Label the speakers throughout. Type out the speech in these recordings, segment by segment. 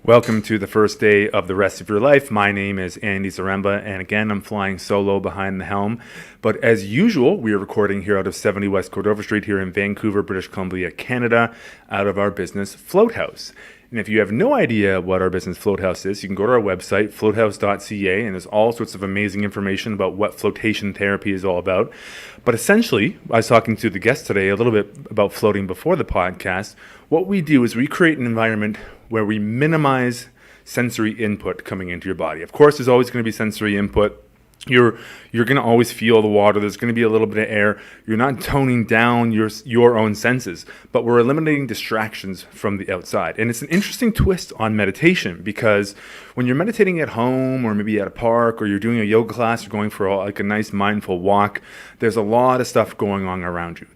Speaker 1: Welcome to the first day of the rest of your life. My name is Andy Zaremba, and again, I'm flying solo behind the helm. But as usual, we are recording here out of 70 West Cordova Street here in Vancouver, British Columbia, Canada, out of our business, Floathouse. And if you have no idea what our business Floathouse is, you can go to our website, Floathouse.ca, and there's all sorts of amazing information about what flotation therapy is all about. But essentially, I was talking to the guest today a little bit about floating before the podcast. What we do is we create an environment where we minimize sensory input coming into your body. Of course, there's always going to be sensory input. You're going to always feel the water. There's going to be a little bit of air. You're not toning down your own senses, but we're eliminating distractions from the outside. And it's an interesting twist on meditation, because when you're meditating at home or maybe at a park, or you're doing a yoga class, you're going for a nice mindful walk, there's a lot of stuff going on around you.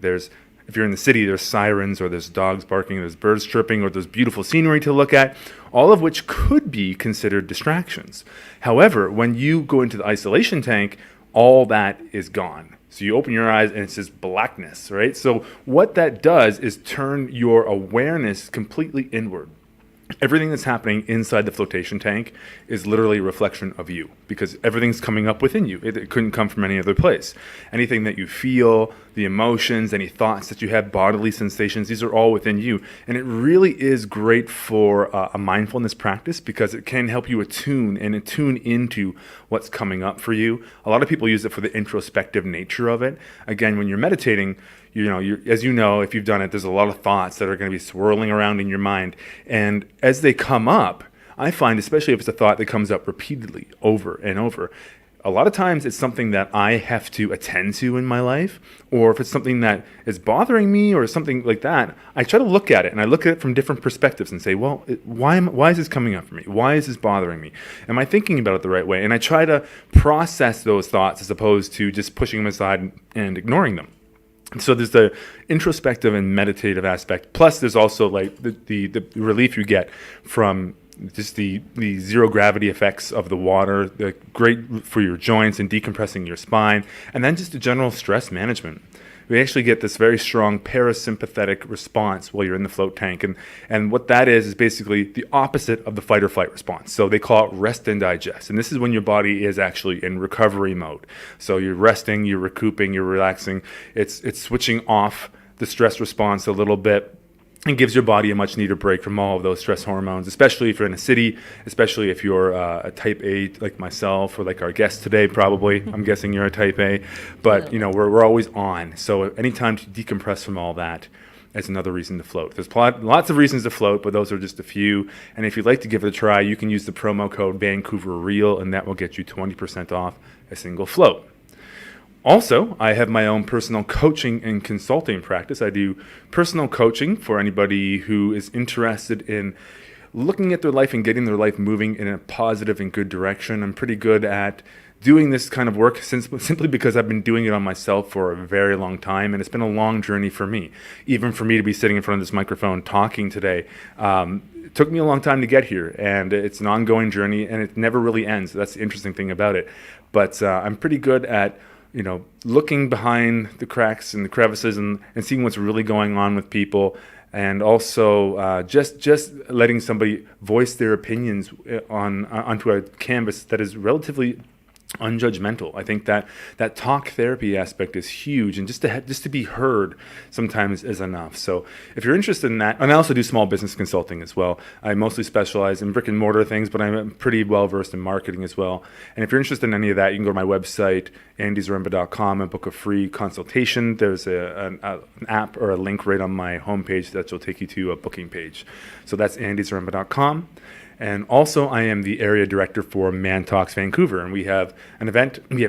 Speaker 1: If you're in the city, there's sirens, or there's dogs barking, there's birds chirping, or there's beautiful scenery to look at, all of which could be considered distractions. However, when you go into the isolation tank, all that is gone. So you open your eyes and it's just blackness, right? So what that does is turn your awareness completely inward. Everything that's happening inside the flotation tank is literally a reflection of you, because everything's coming up within you. It couldn't come from any other place. Anything that you feel, the emotions, any thoughts that you have, bodily sensations, these are all within you. And it really is great for a mindfulness practice, because it can help you attune into what's coming up for you. A lot of people use it for the introspective nature of it. Again, when you're meditating, as you know, if you've done it, there's a lot of thoughts that are going to be swirling around in your mind. And as they come up, I find, especially if it's a thought that comes up repeatedly over and over, a lot of times it's something that I have to attend to in my life, or if it's something that is bothering me or something like that, I try to look at it, and I look at it from different perspectives and say, well, why is this coming up for me? Why is this bothering me? Am I thinking about it the right way? And I try to process those thoughts as opposed to just pushing them aside and ignoring them. So there's the introspective and meditative aspect. Plus, there's also like the relief you get from just the zero gravity effects of the water, the great for your joints and decompressing your spine, and then just the general stress management. We actually get this very strong parasympathetic response while you're in the float tank. And what that is basically the opposite of the fight or flight response. So they call it rest and digest. And this is when your body is actually in recovery mode. So you're resting, you're recouping, you're relaxing. It's switching off the stress response a little bit, and gives your body a much needed break from all of those stress hormones, especially if you're in a city, especially if you're a type A like myself, or like our guest today, probably. I'm guessing you're a type A. But, we're always on. So anytime to decompress from all that is another reason to float. There's lots of reasons to float, but those are just a few. And if you'd like to give it a try, you can use the promo code Vancouver Real, and that will get you 20% off a single float. Also, I have my own personal coaching and consulting practice. I do personal coaching for anybody who is interested in looking at their life and getting their life moving in a positive and good direction. I'm pretty good at doing this kind of work simply because I've been doing it on myself for a very long time, and it's been a long journey for me. Even for me to be sitting in front of this microphone talking today, it took me a long time to get here, and it's an ongoing journey, and it never really ends. That's the interesting thing about it. But I'm pretty good at looking behind the cracks and the crevices and seeing what's really going on with people, and also just letting somebody voice their opinions onto a canvas that is relatively unjudgmental. I think that talk therapy aspect is huge, and just to be heard sometimes is enough. So if you're interested in that, and I also do small business consulting as well. I mostly specialize in brick and mortar things, but I'm pretty well versed in marketing as well. And if you're interested in any of that, you can go to my website, andyzaremba.com, and book a free consultation. There's an app or a link right on my homepage that will take you to a booking page. So that's andyzaremba.com. And also, I am the area director for Man Talks Vancouver, and we have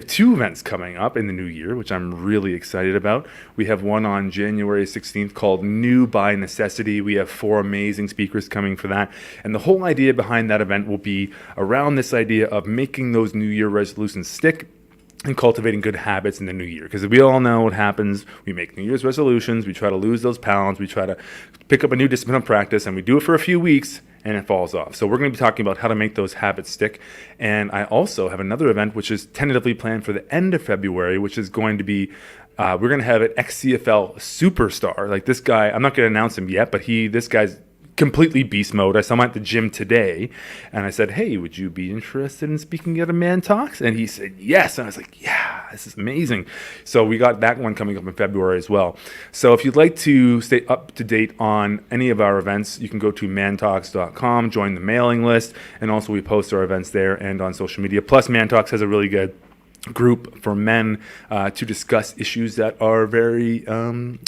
Speaker 1: two events coming up in the new year, which I'm really excited about. We have one on January 16th called New by Necessity. We have 4 amazing speakers coming for that. And the whole idea behind that event will be around this idea of making those New Year resolutions stick and cultivating good habits in the new year. Because we all know what happens. We make New Year's resolutions. We try to lose those pounds. We try to pick up a new discipline of practice, and we do it for a few weeks, and it falls off. So we're going to be talking about how to make those habits stick. And I also have another event which is tentatively planned for the end of February, which is going to be, we're going to have an ex-CFL superstar. Like this guy, I'm not going to announce him yet, but this guy's completely beast mode. I saw him at the gym today, and I said, hey, would you be interested in speaking at a Man Talks? And he said, yes. And I was like, yeah, this is amazing. So we got that one coming up in February as well. So if you'd like to stay up to date on any of our events, you can go to mantalks.com, join the mailing list, and also we post our events there and on social media. Plus, Man Talks has a really good group for men to discuss issues that are very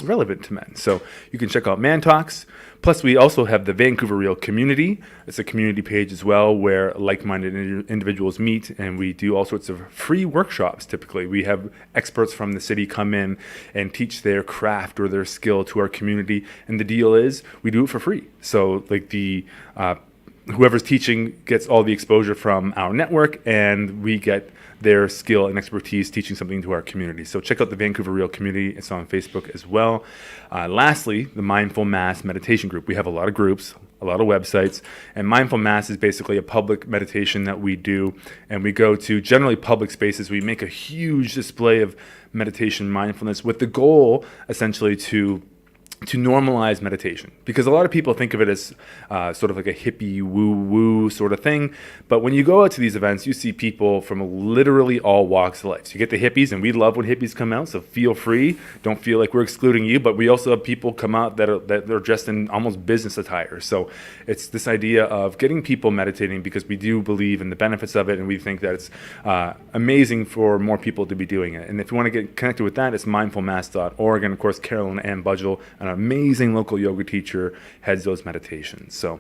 Speaker 1: relevant to men. So you can check out Man Talks. Plus, we also have the Vancouver Real community. It's a community page as well where like-minded individuals meet, and we do all sorts of free workshops typically. We have experts from the city come in and teach their craft or their skill to our community, and the deal is we do it for free. So like whoever's teaching gets all the exposure from our network, and we get their skill and expertise teaching something to our community. So check out the Vancouver Real community. It's on Facebook as well. Lastly, the Mindful Mass meditation group. We have a lot of groups, a lot of websites, and Mindful Mass is basically a public meditation that we do, and we go to generally public spaces. We make a huge display of meditation mindfulness with the goal essentially to normalize meditation, because a lot of people think of it as sort of like a hippie woo-woo sort of thing. But when you go out to these events, you see people from literally all walks of life. So you get the hippies, and we love when hippies come out, so feel free. Don't feel like we're excluding you, but we also have people come out that are dressed in almost business attire. So it's this idea of getting people meditating because we do believe in the benefits of it, and we think that it's amazing for more people to be doing it. And if you want to get connected with that, it's mindfulmass.org. And of course, Carolyn Ann Budgell, an amazing local yoga teacher, heads those meditations. So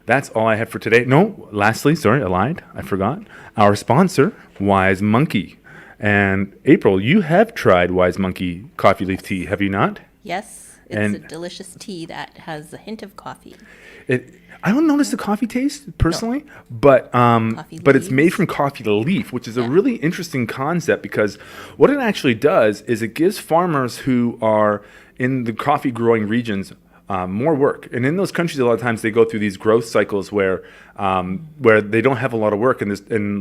Speaker 1: that's all I have for today. No, lastly, sorry, I lied. I forgot. Our sponsor, Wise Monkey. And April, you have tried Wise Monkey coffee leaf tea, have you not?
Speaker 2: Yes, it's a delicious tea that has a hint of coffee.
Speaker 1: I don't notice the coffee taste personally, but it's made from coffee leaf, which is a really interesting concept, because what it actually does is it gives farmers who are in the coffee growing regions more work. And in those countries, a lot of times they go through these growth cycles where they don't have a lot of work, and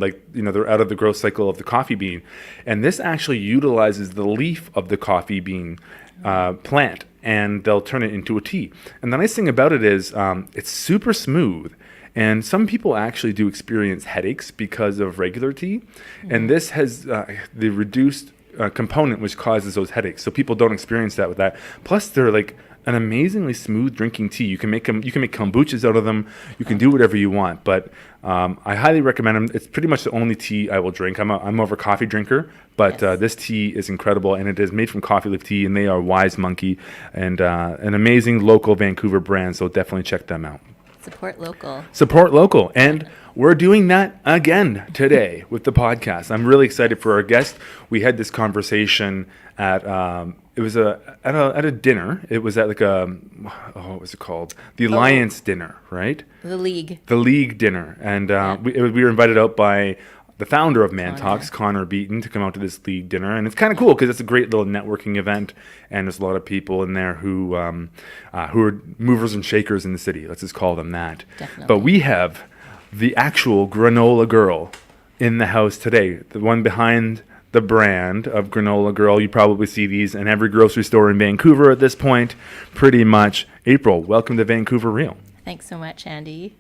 Speaker 1: they're out of the growth cycle of the coffee bean. And this actually utilizes the leaf of the coffee bean plant, and they'll turn it into a tea. And the nice thing about it is it's super smooth. And some people actually do experience headaches because of regular tea. Mm-hmm. And this has the reduced component which causes those headaches. So people don't experience that with that. Plus, they're like an amazingly smooth drinking tea. You can make kombuchas out of them. You can do whatever you want. But I highly recommend them. It's pretty much the only tea I will drink. I'm more of a coffee drinker, but this tea is incredible, and it is made from coffee leaf tea, and they are Wise Monkey, and an amazing local Vancouver brand. So definitely check them out.
Speaker 2: Support local. Support local.
Speaker 1: And we're doing that again today with the podcast. I'm really excited for our guest. We had this conversation at a dinner. It was at what was it called? The Alliance dinner, right?
Speaker 2: The League. The
Speaker 1: League dinner. And we were invited out by the founder of Man Talks, Connor Beaton, to come out to this League dinner. And it's kind of cool because it's a great little networking event, and there's a lot of people in there who are movers and shakers in the city. Let's just call them that.
Speaker 2: Definitely.
Speaker 1: But we have the actual Granola Girl in the house today, the one behind the brand of Granola Girl. You probably see these in every grocery store in Vancouver at this point, pretty much. April, welcome to Vancouver Real.
Speaker 2: Thanks so much, Andy.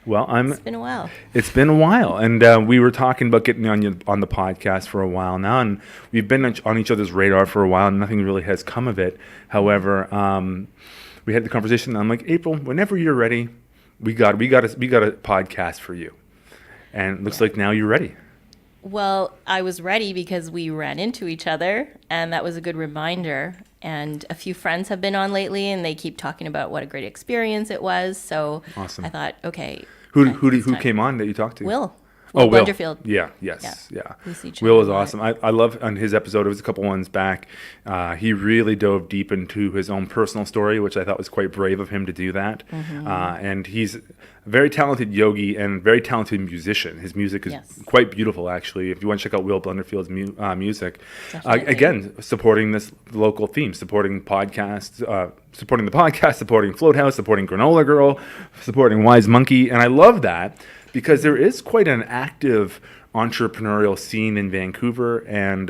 Speaker 1: Well,
Speaker 2: it's been a while.
Speaker 1: It's been a while, and we were talking about getting on the podcast for a while now, and we've been on each other's radar for a while, and nothing really has come of it. However, we had the conversation, and I'm like, April, whenever you're ready, we got a podcast for you, and it looks like now you're ready.
Speaker 2: Well, I was ready because we ran into each other, and that was a good reminder. And a few friends have been on lately, and they keep talking about what a great experience it was. So awesome. I thought, okay.
Speaker 1: Who came on that you talked to?
Speaker 2: Will
Speaker 1: Will
Speaker 2: Blunderfield.
Speaker 1: Yeah. Will is awesome. I love on his episode. It was a couple ones back. He really dove deep into his own personal story, which I thought was quite brave of him to do that. Mm-hmm. And he's a very talented yogi and very talented musician. His music is quite beautiful, actually. If you want to check out Will Blunderfield's music, again, supporting this local theme, supporting podcasts, supporting the podcast, supporting Floathouse, supporting Granola Girl, supporting Wise Monkey, and I love that. Because there is quite an active entrepreneurial scene in Vancouver, and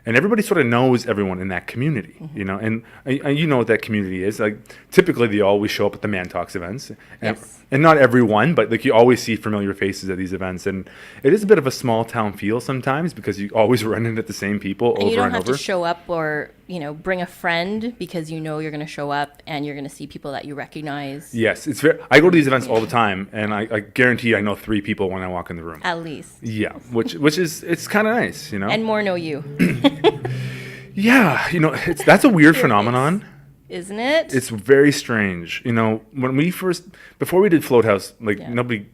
Speaker 1: and everybody sort of knows everyone in that community, you know, and you know what that community is. Like typically they always show up at the Man Talks events, and not everyone, but like you always see familiar faces at these events, and it is a bit of a small town feel sometimes because you always run into the same people over and over.
Speaker 2: You don't have to show up or, you know, bring a friend because you know you're going to show up and you're going to see people that you recognize.
Speaker 1: Yes, it's very. I go to these events all the time, and I guarantee I know 3 people when I walk in the room.
Speaker 2: At least.
Speaker 1: Yeah, which is it's kind of nice, you know.
Speaker 2: And more know you.
Speaker 1: Yeah, you know, that's a weird phenomenon.
Speaker 2: Isn't it?
Speaker 1: It's very strange. You know, when before we did Floathouse, like nobody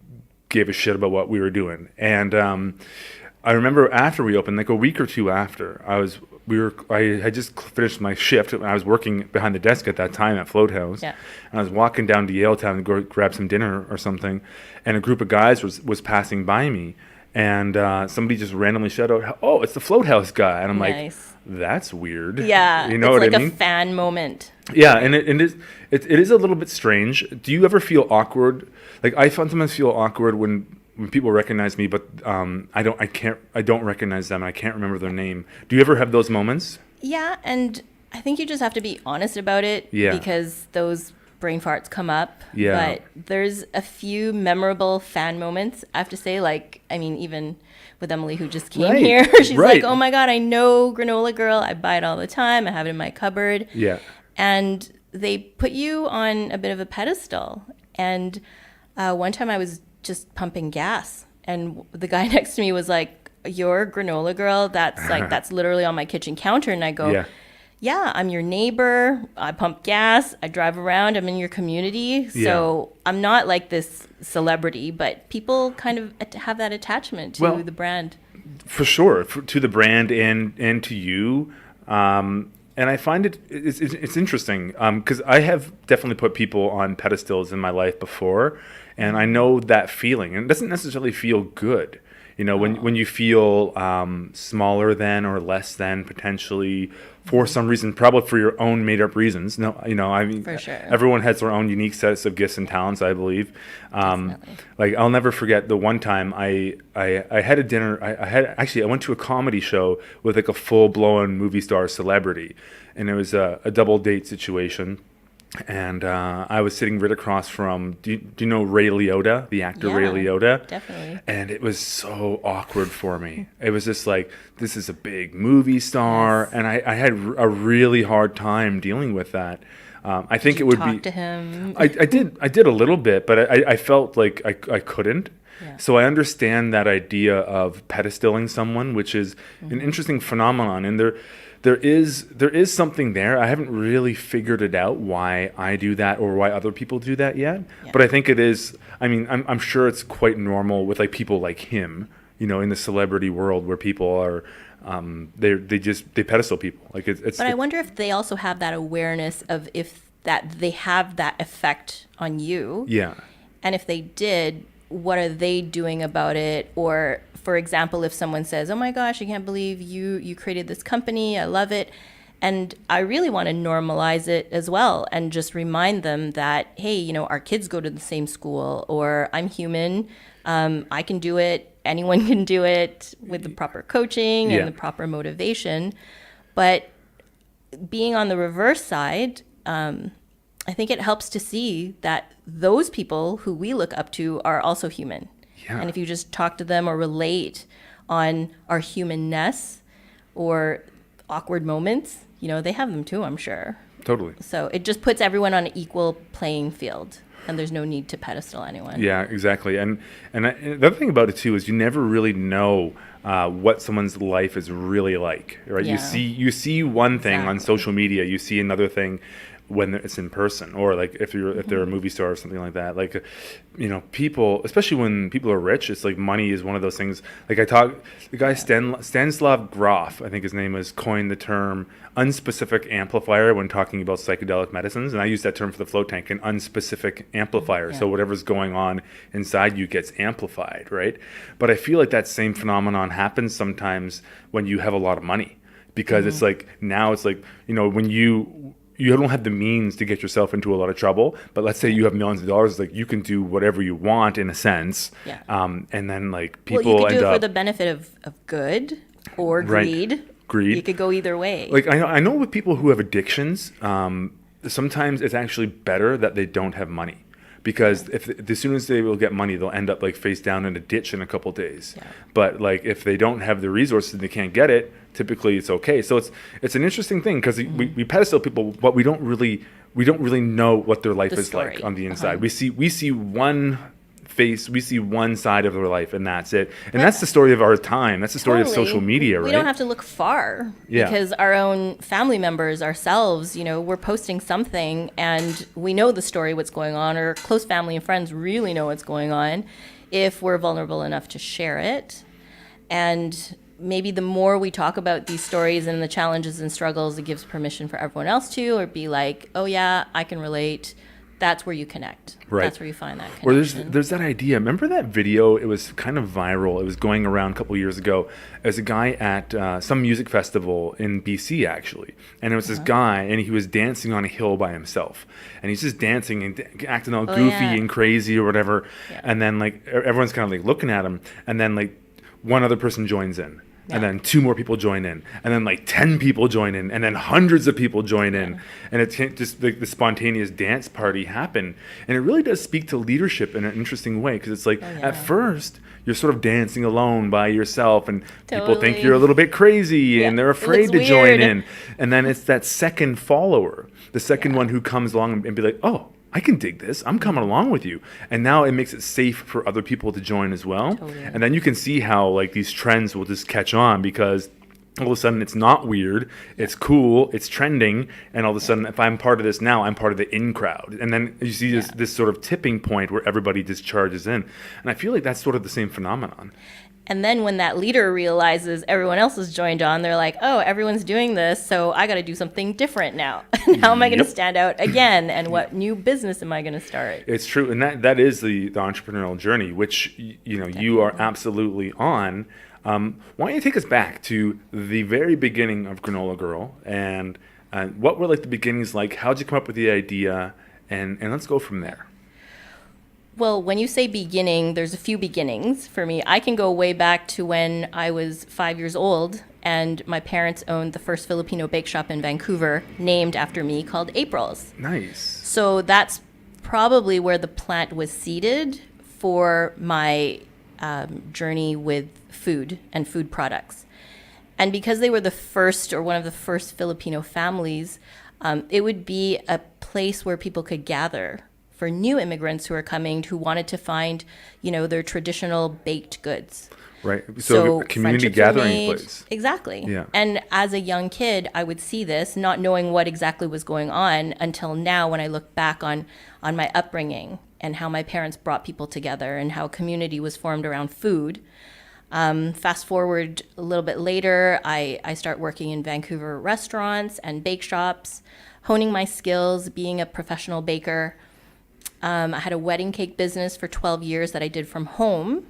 Speaker 1: gave a shit about what we were doing. And I remember after we opened, like a week or 2 after, I had just finished my shift, and I was working behind the desk at that time at Floathouse. Yeah. And I was walking down to Yaletown to go grab some dinner or something, and a group of guys was passing by me. And somebody just randomly shouted out, "Oh, it's the Floathouse guy!" And I'm like, "That's weird."
Speaker 2: Yeah,
Speaker 1: you know what I mean?
Speaker 2: It's like a fan moment.
Speaker 1: Yeah, and it is a little bit strange. Do you ever feel awkward? Like I sometimes feel awkward when people recognize me, but I don't recognize them. And I can't remember their name. Do you ever have those moments?
Speaker 2: Yeah, and I think you just have to be honest about it. Yeah. Because those brain farts come up. Yeah. But there's a few memorable fan moments, I have to say. Like, I mean, even with Emily, who just came here, she's like, "Oh my God, I know Granola Girl. I buy it all the time. I have it in my cupboard." Yeah. And they put you on a bit of a pedestal. And one time I was just pumping gas, and the guy next to me was like, "You're Granola Girl? That's literally on my kitchen counter." And I go, yeah, I'm your neighbor. I pump gas. I drive around. I'm in your community. So I'm not like this celebrity, but people kind of have that attachment to the brand.
Speaker 1: For sure, to the brand and to you. And I find it's interesting because I have definitely put people on pedestals in my life before, and I know that feeling. And it doesn't necessarily feel good. You know, when you feel smaller than or less than potentially for some reason, probably for your own made-up reasons. No, you know, I mean, for sure. Everyone has their own unique sets of gifts and talents, I believe. Like I'll never forget the one time I had a dinner. I went to a comedy show with like a full-blown movie star celebrity, and it was a double date situation. And I was sitting right across from, do you know Ray Liotta, the actor Ray Liotta?
Speaker 2: Definitely.
Speaker 1: And it was so awkward for me. It was just like, this is a big movie star. Yes. And I had a really hard time dealing with that. I think
Speaker 2: did
Speaker 1: it would
Speaker 2: talk
Speaker 1: be.
Speaker 2: To him?
Speaker 1: I did a little bit, but I felt like I couldn't. Yeah. So I understand that idea of pedestaling someone, which is an interesting phenomenon. And there is something there. I haven't really figured it out why I do that or why other people do that yet. Yeah. But I think it is. I mean, I'm sure it's quite normal with like people like him, you know, in the celebrity world where people are they pedestal people. Like it's.
Speaker 2: But I wonder if they also have that awareness of that they have that effect on you. Yeah. And if they did, what are they doing about it? Or, for example, if someone says, "Oh my gosh, I can't believe you created this company. I love it." And I really want to normalize it as well and just remind them that, hey, you know, our kids go to the same school, or I'm human. I can do it. Anyone can do it with the proper coaching and the proper motivation. But being on the reverse side, I think it helps to see that those people who we look up to are also human. Yeah. And if you just talk to them or relate on our humanness or awkward moments, you know, they have them too, I'm sure.
Speaker 1: Totally.
Speaker 2: So it just puts everyone on an equal playing field, and there's no need to pedestal anyone.
Speaker 1: Yeah, exactly. And the other thing about it too is you never really know what someone's life is really like, right? Yeah. You see one thing on social media, you see another thing when it's in person, or like if they're a movie star or something like that. Like, you know, people, especially when people are rich, it's like money is one of those things. Like the guy Stanislav Grof, I think his name is, coined the term unspecific amplifier when talking about psychedelic medicines, and I use that term for the float tank, an unspecific amplifier. So whatever's going on inside you gets amplified, right? But I feel like that same phenomenon happens sometimes when you have a lot of money, because it's like, now it's like, you know, when you don't have the means to get yourself into a lot of trouble, but let's say you have millions of dollars, like you can do whatever you want in a sense. Yeah. And then like people
Speaker 2: you could do it for the benefit of good or greed.
Speaker 1: Agreed.
Speaker 2: You could go either way.
Speaker 1: Like I know with people who have addictions, sometimes it's actually better that they don't have money. Because as soon as they will get money, they'll end up like face down in a ditch in a couple days. Yeah. But like if they don't have the resources and they can't get it, typically it's okay. So it's an interesting thing because we pedestal people, but we don't really know what their life is like on the inside. We see one face, we see one side of their life, and that's it. And that's the story of our time. That's the story of social media, right?
Speaker 2: We don't have to look far because our own family members, ourselves, we're posting something and we know the story, what's going on, or close family and friends really know what's going on if we're vulnerable enough to share it. And maybe the more we talk about these stories and the challenges and struggles, it gives permission for everyone else to, or be like, oh yeah, I can relate. That's where you connect. Right. That's where you find that connection.
Speaker 1: Or there's that idea. Remember that video? It was kind of viral. It was going around a couple years ago. As a guy at some music festival in BC, actually. And it was this guy, and he was dancing on a hill by himself. And he's just dancing and acting all goofy and crazy or whatever. Yeah. And then like everyone's kind of like looking at him. And then like one other person joins in. Yeah. And then 2 more people join in, and then like 10 people join in, and then hundreds of people join in, and it's just like the spontaneous dance party happen. And it really does speak to leadership in an interesting way, because it's like at first you're sort of dancing alone by yourself, and people think you're a little bit crazy, and they're afraid to join in. And then it's that second follower, the second one who comes along and be like, oh, I can dig this. I'm coming along with you. And now it makes it safe for other people to join as well. Totally. And then you can see how like these trends will just catch on, because all of a sudden it's not weird, it's cool, it's trending, and all of a sudden if I'm part of this now, I'm part of the in crowd. And then you see this sort of tipping point where everybody just charges in. And I feel like that's sort of the same phenomenon.
Speaker 2: And then when that leader realizes everyone else has joined on, they're like, oh, everyone's doing this, so I got to do something different now. How am I going to stand out again? And what new business am I going to start?
Speaker 1: It's true. And that is the entrepreneurial journey, which you are absolutely on. Why don't you take us back to the very beginning of Granola Girl, and what were like the beginnings like? How'd you come up with the idea? And let's go from there.
Speaker 2: Well, when you say beginning, there's a few beginnings for me. I can go way back to when I was 5 years old, and my parents owned the first Filipino bake shop in Vancouver, named after me, called April's.
Speaker 1: Nice.
Speaker 2: So that's probably where the plant was seeded for my journey with food and food products. And because they were the first, or one of the first Filipino families, it would be a place where people could gather for new immigrants who are coming, who wanted to find, their traditional baked goods.
Speaker 1: Right. So a community gathering place.
Speaker 2: Exactly.
Speaker 1: Yeah.
Speaker 2: And as a young kid, I would see this, not knowing what exactly was going on until now, when I look back on my upbringing and how my parents brought people together and how community was formed around food. Fast forward a little bit later, I start working in Vancouver restaurants and bake shops, honing my skills, being a professional baker. I had a wedding cake business for 12 years that I did from home.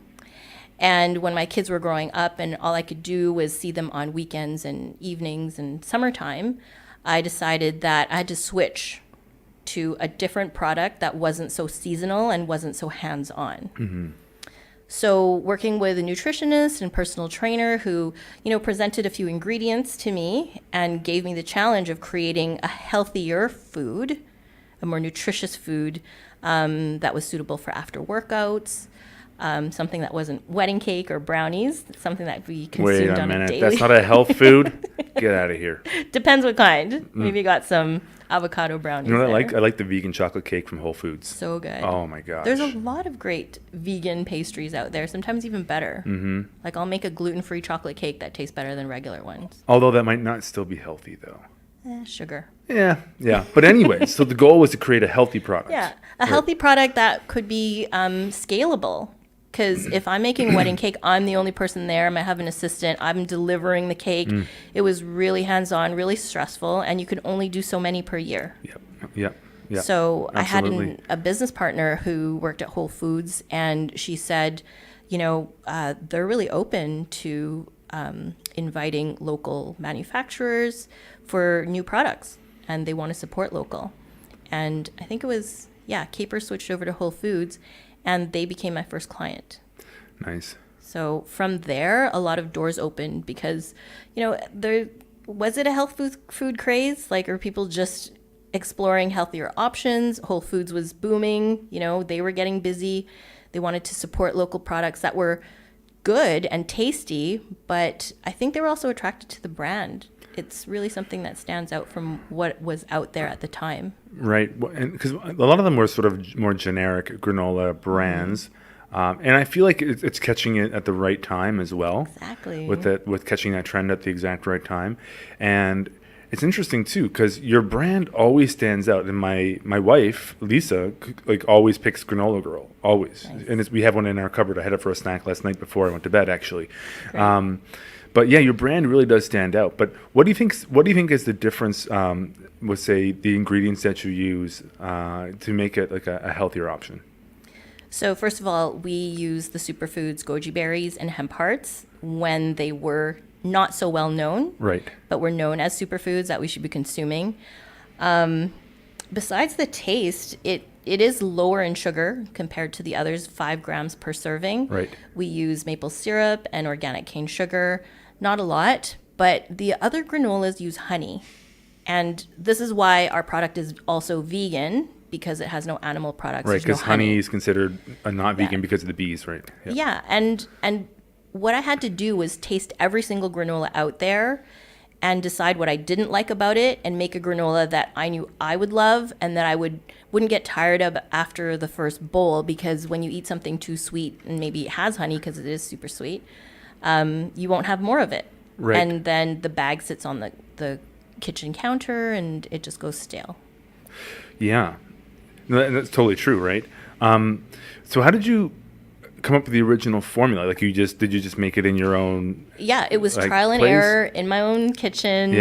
Speaker 2: And when my kids were growing up and all I could do was see them on weekends and evenings and summertime, I decided that I had to switch to a different product that wasn't so seasonal and wasn't so hands-on. Mm-hmm. So working with a nutritionist and personal trainer who, presented a few ingredients to me and gave me the challenge of creating a healthier food, a more nutritious food that was suitable for after workouts, something that wasn't wedding cake or brownies, something that we consumed on a daily.
Speaker 1: That's not a health food? Get out of here.
Speaker 2: Depends what kind. Maybe got some avocado brownies.
Speaker 1: You know what I like? I like the vegan chocolate cake from Whole Foods.
Speaker 2: So good.
Speaker 1: Oh my gosh.
Speaker 2: There's a lot of great vegan pastries out there, sometimes even better. Mm-hmm. Like I'll make a gluten-free chocolate cake that tastes better than regular ones.
Speaker 1: Although that might not still be healthy though.
Speaker 2: Sugar.
Speaker 1: Yeah. But anyway, so the goal was to create a healthy product.
Speaker 2: Yeah, a healthy product that could be scalable. Because if I'm making a wedding cake, I'm the only person there. I might have an assistant. I'm delivering the cake. It was really hands-on, really stressful, and you could only do so many per year.
Speaker 1: Yep.
Speaker 2: So
Speaker 1: Absolutely.
Speaker 2: I had a business partner who worked at Whole Foods, and she said, they're really open to inviting local manufacturers for new products, and they want to support local. And I think it was, Caper switched over to Whole Foods, and they became my first client.
Speaker 1: Nice.
Speaker 2: So from there, a lot of doors opened because, there was it a health food craze? Like, are people just exploring healthier options? Whole Foods was booming. They were getting busy. They wanted to support local products that were good and tasty, but I think they were also attracted to the brand. It's really something that stands out from what was out there at the time.
Speaker 1: Right. Because a lot of them were sort of more generic granola brands. And I feel like it's catching it at the right time as well.
Speaker 2: Exactly.
Speaker 1: With catching that trend at the exact right time. And it's interesting too, because your brand always stands out. And my wife, Lisa, always picks Granola Girl, always. Nice. And we have one in our cupboard. I had it for a snack last night before I went to bed, actually. But yeah, your brand really does stand out. But what do you think is the difference with, say, the ingredients that you use to make it like a healthier option?
Speaker 2: So first of all, we use the superfoods goji berries and hemp hearts when they were not so well known,
Speaker 1: right?
Speaker 2: But were known as superfoods that we should be consuming. Besides the taste, it is lower in sugar compared to the others, 5 grams per serving.
Speaker 1: Right.
Speaker 2: We use maple syrup and organic cane sugar, not a lot, but the other granolas use honey. And this is why our product is also vegan, because it has no animal products.
Speaker 1: Right, because honey is considered not vegan because of the bees, right?
Speaker 2: Yeah, and what I had to do was taste every single granola out there and decide what I didn't like about it and make a granola that I knew I would love and that I wouldn't get tired of after the first bowl, because when you eat something too sweet and maybe it has honey because it is super sweet, you won't have more of it.
Speaker 1: Right.
Speaker 2: And then the bag sits on the kitchen counter and it just goes stale.
Speaker 1: Yeah. That's totally true, right? So how did you come up with the original formula? Like, did you just make it in your own?
Speaker 2: Yeah, it was trial and error in my own kitchen,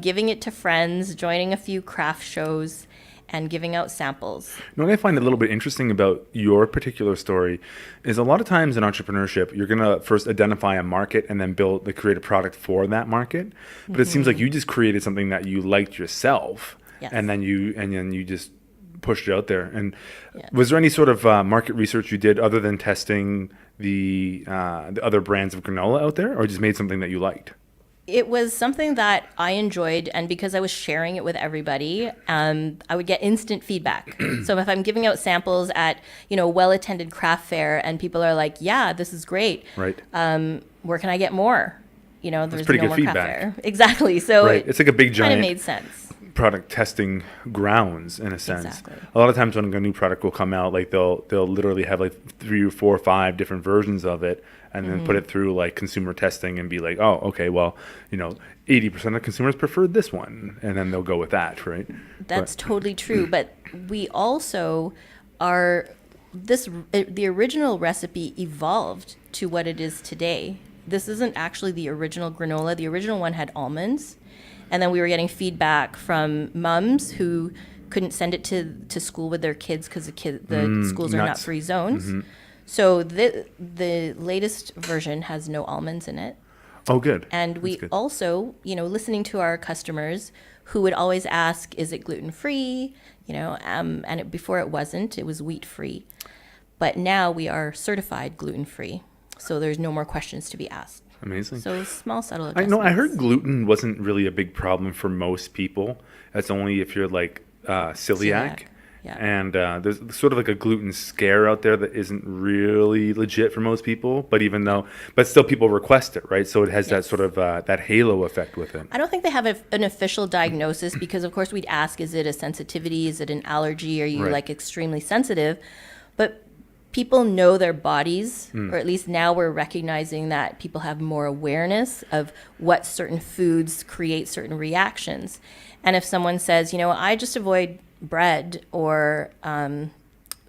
Speaker 2: giving it to friends, joining a few craft shows, and giving out samples. What
Speaker 1: I find a little bit interesting about your particular story is a lot of times in entrepreneurship, you're going to first identify a market and then create a product for that market. But it seems like you just created something that you liked yourself, and then you just pushed it out there. And was there any sort of market research you did other than testing the other brands of granola out there, or just made something that you liked?
Speaker 2: It was something that I enjoyed, and because I was sharing it with everybody, I would get instant feedback. So if I'm giving out samples at, well-attended craft fair, and people are like, "Yeah, this is great.
Speaker 1: Right.
Speaker 2: Where can I get more?" There's
Speaker 1: pretty
Speaker 2: no
Speaker 1: good
Speaker 2: more
Speaker 1: feedback.
Speaker 2: Craft fair. Exactly. So
Speaker 1: it's like a big giant.
Speaker 2: Kind of made sense.
Speaker 1: Product testing grounds in a sense.
Speaker 2: Exactly.
Speaker 1: A lot of times when a new product will come out, like they'll literally have like 3 or 4 or 5 different versions of it, and then put it through like consumer testing and be like, oh, okay, well, 80% of consumers preferred this one, and then they'll go with that, right?
Speaker 2: That's totally true. But we also the original recipe evolved to what it is today. This isn't actually the original granola. The original one had almonds. And then we were getting feedback from mums who couldn't send it to school with their kids because the schools are not free zones. Mm-hmm. So the latest version has no almonds in it.
Speaker 1: Oh, good.
Speaker 2: And we also, listening to our customers who would always ask, is it gluten-free? Before it wasn't, it was wheat-free. But now we are certified gluten-free. So there's no more questions to be asked.
Speaker 1: Amazing.
Speaker 2: So small, subtle adjustments.
Speaker 1: I heard gluten wasn't really a big problem for most people. That's only if you're like celiac.
Speaker 2: Yeah.
Speaker 1: And there's sort of like a gluten scare out there that isn't really legit for most people. But still people request it, right? So it has that sort of that halo effect with it.
Speaker 2: I don't think they have an official diagnosis because, of course, we'd ask, is it a sensitivity? Is it an allergy? Are you extremely sensitive? But people know their bodies, or at least now we're recognizing that people have more awareness of what certain foods create certain reactions. And if someone says, I just avoid bread or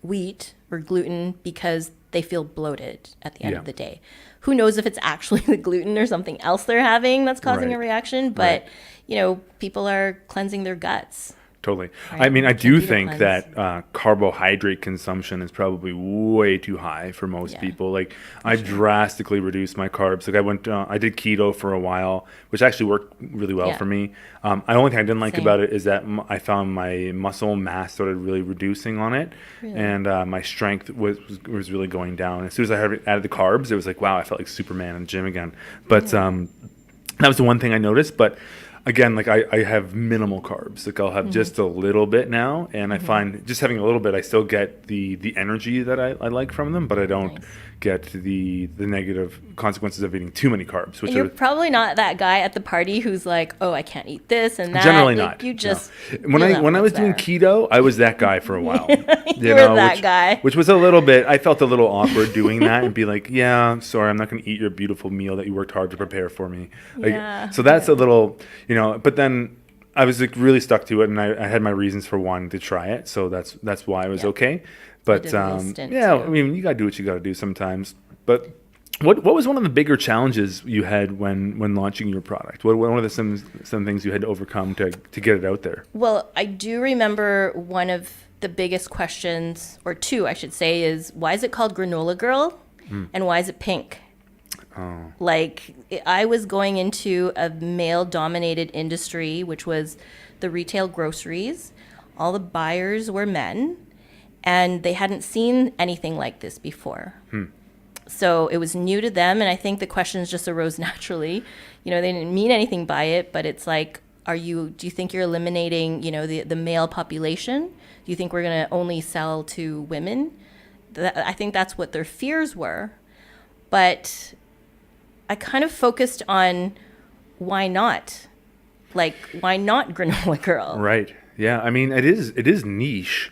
Speaker 2: wheat or gluten because they feel bloated at the end of the day. Who knows if it's actually the gluten or something else they're having that's causing a reaction, but people are cleansing their guts.
Speaker 1: Totally.
Speaker 2: Right?
Speaker 1: I mean, I
Speaker 2: Can't
Speaker 1: do
Speaker 2: beat a
Speaker 1: think
Speaker 2: cleanse.
Speaker 1: that carbohydrate consumption is probably way too high for most
Speaker 2: Yeah,
Speaker 1: people. Like, I drastically reduced my carbs. Like, I did keto for a while, which actually worked really well
Speaker 2: Yeah.
Speaker 1: for me. The only thing I didn't like
Speaker 2: Same.
Speaker 1: about it is that I found my muscle mass started really reducing on it,
Speaker 2: Really?
Speaker 1: and my strength was really going down. As soon as I added the carbs, it was like, wow, I felt like Superman in the gym again. But that was the one thing I noticed. But again, like I have minimal carbs. Like I'll have just a little bit now, and I find just having a little bit, I still get the energy that I like from them, but I don't
Speaker 2: Nice.
Speaker 1: get the negative consequences of eating too many carbs. Which
Speaker 2: You're
Speaker 1: are
Speaker 2: probably not that guy at the party who's like, oh, I can't eat this and that.
Speaker 1: generally
Speaker 2: Like,
Speaker 1: not.
Speaker 2: You just
Speaker 1: no. When I was doing keto, I was that guy for a while.
Speaker 2: You were that guy.
Speaker 1: Which was a little bit. I felt a little awkward doing that and be like, yeah, sorry, I'm not going to eat your beautiful meal that you worked hard to prepare for me. Like,
Speaker 2: Yeah.
Speaker 1: So that's a little, But then I was like really stuck to it, and I had my reasons for wanting to try it, so that's why I was okay. But
Speaker 2: did a little stint
Speaker 1: yeah,
Speaker 2: too.
Speaker 1: I mean, you gotta do what you gotta do sometimes. But what was one of the bigger challenges you had when launching your product? What are some things you had to overcome to get it out there?
Speaker 2: Well, I do remember one of the biggest questions, or two, I should say, is why is it called Granola Girl, and why is it pink?
Speaker 1: Oh,
Speaker 2: Like, I was going into a male-dominated industry, which was the retail groceries. All the buyers were men, and they hadn't seen anything like this before. So it was new to them, and I think the questions just arose naturally. They didn't mean anything by it, but it's like, do you think you're eliminating, the male population? Do you think we're going to only sell to women? I think that's what their fears were. But I kind of focused on why not? Like, why not Granola Girl?
Speaker 1: right. Yeah, I mean, it is niche.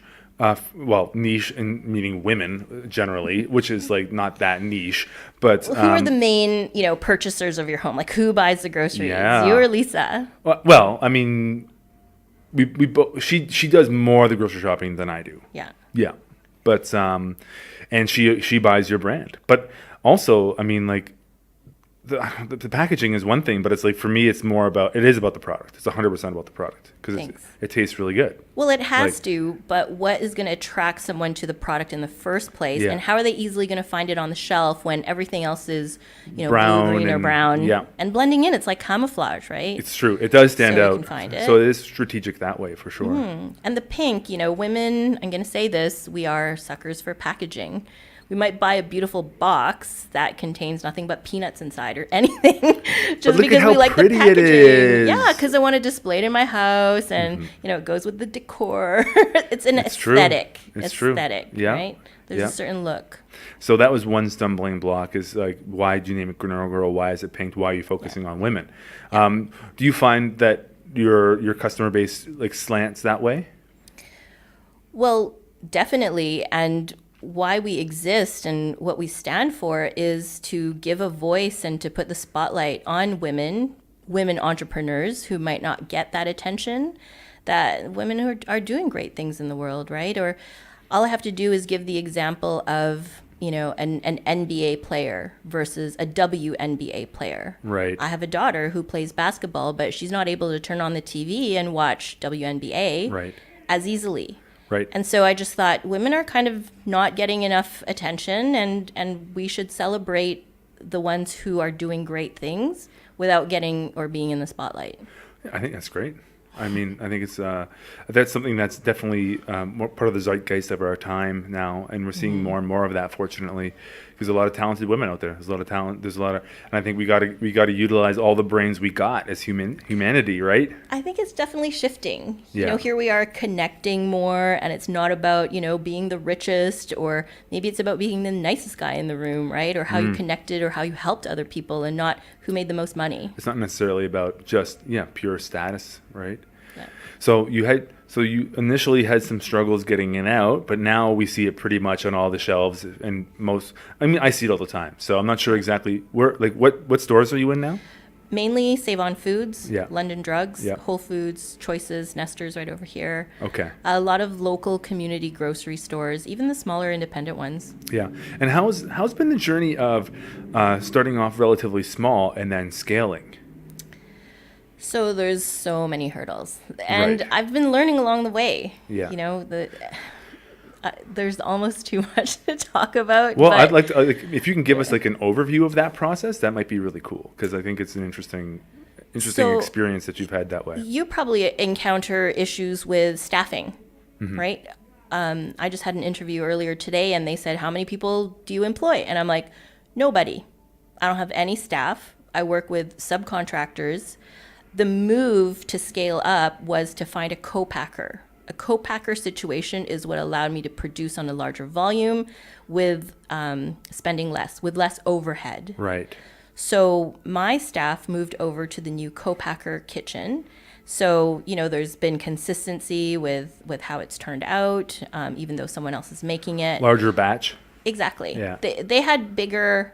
Speaker 1: Niche in meaning women generally, which is like not that niche. But
Speaker 2: Who are the main, purchasers of your home? Like, who buys the groceries?
Speaker 1: Yeah.
Speaker 2: You or Lisa?
Speaker 1: well, I mean, she does more of the grocery shopping than I do.
Speaker 2: Yeah.
Speaker 1: Yeah, but and she buys your brand. But also, I mean, like the packaging is one thing, but it's like for me, it is about the product. It's 100% about the product because it tastes really good.
Speaker 2: Well, it has to, but what is going to attract someone to the product in the first place?
Speaker 1: Yeah.
Speaker 2: And how are they easily going to find it on the shelf when everything else is,
Speaker 1: Brown
Speaker 2: blue, green, or
Speaker 1: and-
Speaker 2: brown?
Speaker 1: yeah.
Speaker 2: And blending in, it's like camouflage, right?
Speaker 1: It's true. It does stand
Speaker 2: So you
Speaker 1: out.
Speaker 2: can find it.
Speaker 1: So it is strategic that way for sure.
Speaker 2: And the pink, women, I'm going to say this, we are suckers for packaging. We might buy a beautiful box that contains nothing but peanuts inside or anything just
Speaker 1: look at
Speaker 2: because
Speaker 1: how
Speaker 2: we like the
Speaker 1: pretty it
Speaker 2: packaging.
Speaker 1: is.
Speaker 2: Yeah, because I want to display it in my house and, it goes with the decor. It's an
Speaker 1: true.
Speaker 2: aesthetic.
Speaker 1: It's true.
Speaker 2: Aesthetic,
Speaker 1: Yeah.
Speaker 2: right? There's
Speaker 1: Yeah.
Speaker 2: a certain look.
Speaker 1: So that was one stumbling block is like, why do you name it Granola Girl? Why is it pink? Why are you focusing on women? Do you find that your customer base like slants that way?
Speaker 2: Well, definitely. And why we exist and what we stand for is to give a voice and to put the spotlight on women entrepreneurs who might not get that attention, that women who are doing great things in the world, right? Or all I have to do is give the example of, an NBA player versus a WNBA player.
Speaker 1: Right.
Speaker 2: I have a daughter who plays basketball, but she's not able to turn on the TV and watch WNBA
Speaker 1: Right.
Speaker 2: as easily.
Speaker 1: Right.
Speaker 2: And so I just thought women are kind of not getting enough attention, and we should celebrate the ones who are doing great things without getting or being in the spotlight.
Speaker 1: I think that's great. I mean, I think it's that's something that's definitely more part of the zeitgeist of our time now, and we're seeing more and more of that. Fortunately, because a lot of talented women out there. There's a lot of talent. There's a lot of, and I think we got to utilize all the brains we got as humanity, right?
Speaker 2: I think it's definitely shifting.
Speaker 1: Yeah.
Speaker 2: Here we are connecting more, and it's not about being the richest, or maybe it's about being the nicest guy in the room, right? Or how you connected, or how you helped other people, and not who made the most money.
Speaker 1: It's not necessarily about just pure status, right?
Speaker 2: Yeah.
Speaker 1: So you initially had some struggles getting in out, but now we see it pretty much on all the shelves and most. I mean, I see it all the time. So I'm not sure exactly where. Like, what stores are you in now?
Speaker 2: Mainly Save On Foods,
Speaker 1: Yeah.
Speaker 2: London Drugs,
Speaker 1: Yeah.
Speaker 2: Whole Foods, Choices, Nesters right over here.
Speaker 1: Okay.
Speaker 2: A lot of local community grocery stores, even the smaller independent ones.
Speaker 1: Yeah. And how's been the journey of starting off relatively small and then scaling?
Speaker 2: So there's so many hurdles, and
Speaker 1: Right.
Speaker 2: I've been learning along the way.
Speaker 1: Yeah.
Speaker 2: You know, there's almost too much to talk about.
Speaker 1: Well,
Speaker 2: but
Speaker 1: I'd like to, if you can give us like an overview of that process, that might be really cool, because I think it's an interesting
Speaker 2: So-
Speaker 1: experience that you've had that way.
Speaker 2: you probably encounter issues with staffing,
Speaker 1: Mm-hmm.
Speaker 2: right? I just had an interview earlier today, and they said, "How many people do you employ?" And I'm like, "Nobody. I don't have any staff. I work with subcontractors." The move to scale up was to find a co-packer. A co-packer situation is what allowed me to produce on a larger volume with spending less, with less overhead.
Speaker 1: Right.
Speaker 2: So my staff moved over to the new co-packer kitchen. So, you know, there's been consistency with how it's turned out, even though someone else is making it.
Speaker 1: Larger batch.
Speaker 2: Exactly.
Speaker 1: Yeah.
Speaker 2: They had bigger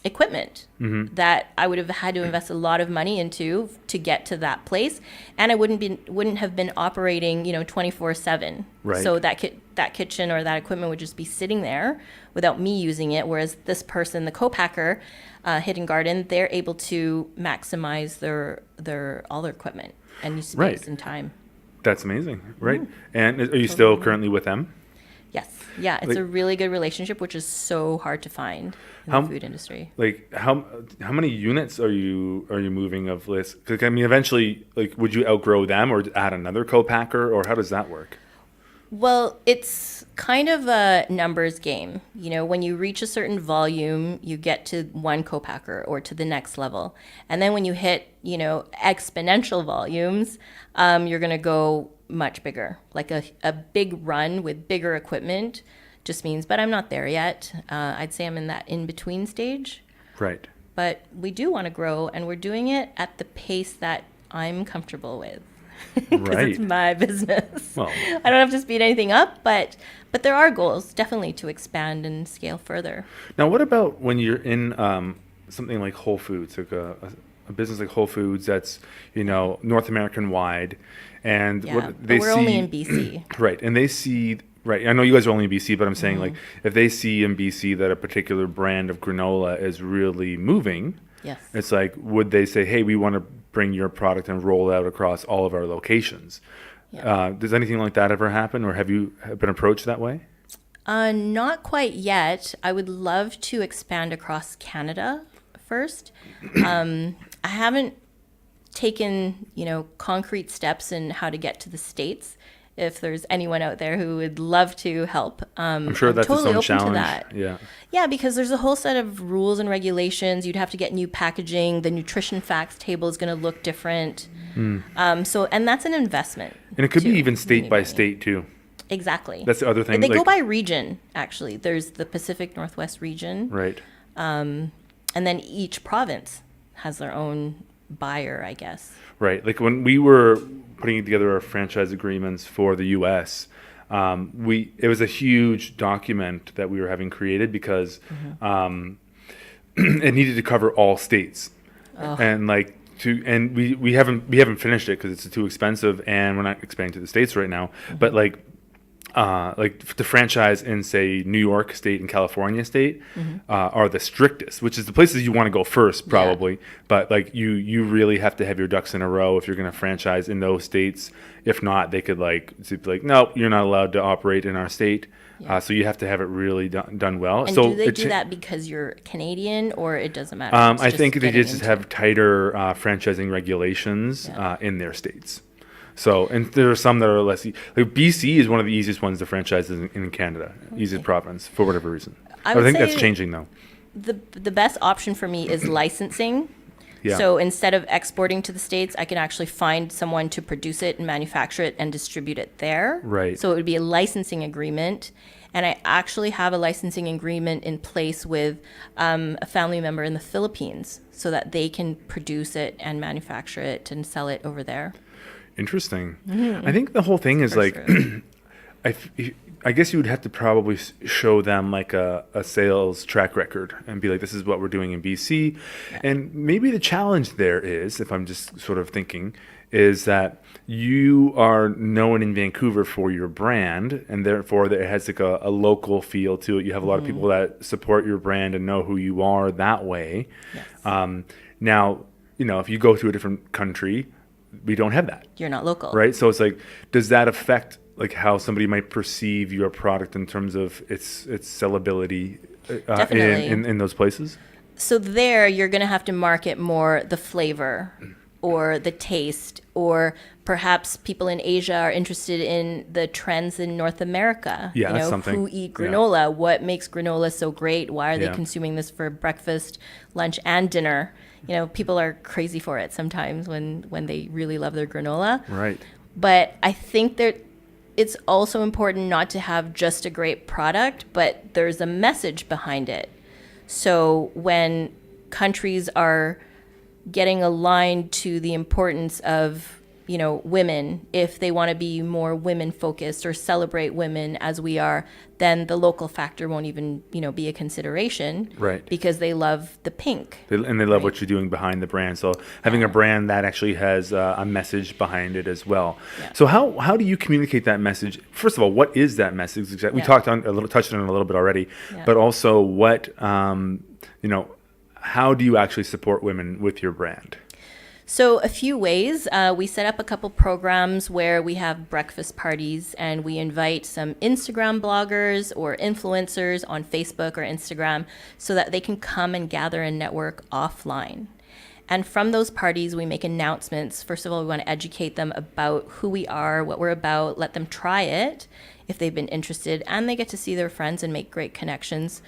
Speaker 2: equipment that I would have had to invest a lot of money into to get to that place, and I wouldn't have been operating, you know, 24/7.
Speaker 1: Right.
Speaker 2: So that kitchen or that equipment would just be sitting there without me using it. Whereas this person, the co-packer, Hidden Garden, they're able to maximize their all their equipment and use space
Speaker 1: Right.
Speaker 2: and time.
Speaker 1: That's amazing. Right. And are you still currently with them?
Speaker 2: Yes. Yeah, it's
Speaker 1: Like-
Speaker 2: a really good relationship, which is so hard to find in
Speaker 1: How-
Speaker 2: the food industry.
Speaker 1: Like how many units are you moving of this? Because I mean, eventually, like, would you outgrow them or add another co-packer, or how does that work?
Speaker 2: Well, it's kind of a numbers game. You know, when you reach a certain volume, you get to one co-packer or to the next level. And then when you hit, you know, exponential volumes, you're going to go much bigger. Like a big run with bigger equipment just means, but I'm not there yet. I'd say I'm in that in-between stage.
Speaker 1: Right.
Speaker 2: But we do want to grow, and we're doing it at the pace that I'm comfortable with. Because
Speaker 1: Right.
Speaker 2: it's my business.
Speaker 1: Well,
Speaker 2: I don't have to speed anything up, but there are goals definitely to expand and scale further.
Speaker 1: now what about when you're in something like Whole Foods, like a business like Whole Foods that's, you know, North American wide, and
Speaker 2: Yeah,
Speaker 1: what
Speaker 2: but
Speaker 1: they
Speaker 2: we're
Speaker 1: see,
Speaker 2: only in BC.
Speaker 1: right? And they see, right? I know you guys are only in BC, but I'm saying like
Speaker 2: Mm-hmm.
Speaker 1: if they see in BC that a particular brand of granola is really moving,
Speaker 2: Yes.
Speaker 1: it's like, would they say, hey, we want to bring your product and roll out across all of our locations?
Speaker 2: Yeah.
Speaker 1: Does anything like that ever happen, or have you been approached that way?
Speaker 2: Not quite yet. I would love to expand across Canada first. I haven't taken, you know, concrete steps in how to get to the States. If there's anyone out there who would love to help,
Speaker 1: I'm sure that's
Speaker 2: totally
Speaker 1: its own
Speaker 2: open to
Speaker 1: challenge.
Speaker 2: that.
Speaker 1: Yeah.
Speaker 2: Yeah, because there's a whole set of rules and regulations. You'd have to get new packaging. The nutrition facts table is going to look different. And that's an investment.
Speaker 1: And it could be
Speaker 2: too.
Speaker 1: even
Speaker 2: You
Speaker 1: state
Speaker 2: need
Speaker 1: by
Speaker 2: money.
Speaker 1: state too.
Speaker 2: Exactly.
Speaker 1: That's the other thing.
Speaker 2: They go
Speaker 1: like-
Speaker 2: by region, actually. There's the Pacific Northwest region,
Speaker 1: Right.
Speaker 2: and then each province has their own buyer, I guess.
Speaker 1: Right. Like when we were putting together our franchise agreements for the U.S., it was a huge document that we were having created because it needed to cover all states, and we haven't finished it because it's too expensive and we're not expanding to the states right now. But like the franchise in, say, New York State and California State are the strictest, which is the places you want to go first, probably. Yeah. But like you really have to have your ducks in a row if you're going to franchise in those states. If not, they could be like, no, you're not allowed to operate in our state. Yeah. So you have to have it really done well.
Speaker 2: And
Speaker 1: so
Speaker 2: do they do that because you're Canadian, or it doesn't matter?
Speaker 1: I think they just have tighter franchising regulations in their states. So, and there are some that are less. Like BC is one of the easiest ones to franchise in Canada, easiest province for whatever reason. I think that's changing though.
Speaker 2: The best option for me is licensing. Yeah. So instead of exporting to the States, I can actually find someone to produce it and manufacture it and distribute it there.
Speaker 1: Right.
Speaker 2: So it would be a licensing agreement. And I actually have a licensing agreement in place with a family member in the Philippines so that they can produce it and manufacture it and sell it over there.
Speaker 1: Interesting. I think the whole thing is like, I guess you would have to probably show them like a sales track record and be like, this is what we're doing in BC. Yeah. And maybe the challenge there is, if I'm just sort of thinking, is that you are known in Vancouver for your brand, and therefore it has like a local feel to it. You have a lot of people that support your brand and know who you are that way.
Speaker 2: Yes.
Speaker 1: Now, if you go to a different country, we don't have that.
Speaker 2: You're not local.
Speaker 1: Right. So it's like, does that affect like how somebody might perceive your product in terms of its sellability in those places?
Speaker 2: So there, you're going to have to market more the flavor or the taste, or perhaps people in Asia are interested in the trends in North America.
Speaker 1: Yeah, that's something.
Speaker 2: Who eat granola? What makes granola so great? Why are they consuming this for breakfast, lunch, and dinner? People are crazy for it sometimes when they really love their granola.
Speaker 1: Right.
Speaker 2: But I think that it's also important not to have just a great product, but there's a message behind it. So when countries are getting aligned to the importance of, women, if they want to be more women focused or celebrate women as we are, then the local factor won't even, be a consideration.
Speaker 1: Right.
Speaker 2: Because they love the pink.
Speaker 1: And they love what you're doing behind the brand. So having a brand that actually has a message behind it as well. Yeah. So how do you communicate that message? First of all, what is that message exactly? We touched on it a little bit already, but also what, how do you actually support women with your brand?
Speaker 2: So a few ways. We set up a couple programs where we have breakfast parties and we invite some Instagram bloggers or influencers on Facebook or Instagram so that they can come and gather and network offline. And from those parties, we make announcements. First of all, we want to educate them about who we are, what we're about, let them try it if they've been interested, and they get to see their friends and make great connections.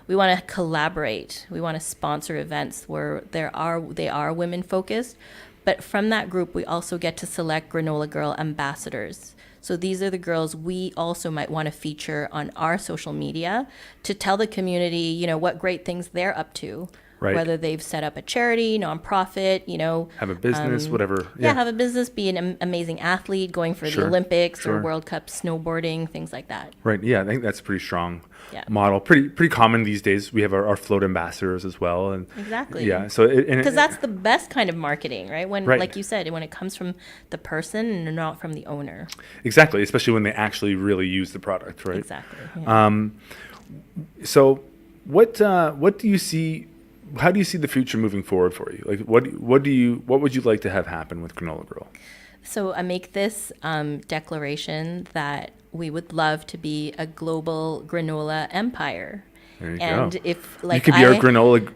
Speaker 2: We want to collaborate. We want to sponsor events where they are women focused. But from that group, we also get to select Granola Girl ambassadors. So these are the girls we also might want to feature on our social media to tell the community, what great things they're up to. Right. Whether they've set up a charity, nonprofit,
Speaker 1: have a business, whatever.
Speaker 2: Yeah, have a business, be an amazing athlete, going for the Olympics or World Cup snowboarding, things like that.
Speaker 1: Right. Yeah, I think that's a pretty strong model. Pretty common these days. We have our float ambassadors as well. And
Speaker 2: exactly.
Speaker 1: Yeah. So
Speaker 2: because that's the best kind of marketing, right? When, like you said, when it comes from the person and not from the owner.
Speaker 1: Exactly. Especially when they actually really use the product, right?
Speaker 2: Exactly. Yeah.
Speaker 1: So what do you see? How do you see the future moving forward for you? Like, what would you like to have happen with Granola Girl?
Speaker 2: So I make this declaration that we would love to be a global granola empire.
Speaker 1: There you
Speaker 2: and
Speaker 1: go.
Speaker 2: If
Speaker 1: you could be our granola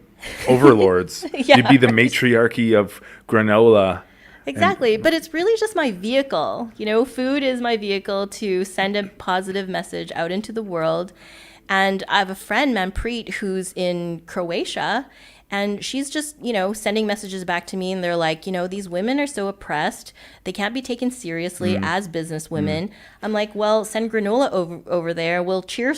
Speaker 1: overlords. You'd be the matriarchy of granola.
Speaker 2: Exactly. But it's really just my vehicle. Food is my vehicle to send a positive message out into the world. And I have a friend, Manpreet, who's in Croatia, and she's just, sending messages back to me, and they're like, these women are so oppressed. They can't be taken seriously as business women. I'm like, well, send granola over there. We'll cheer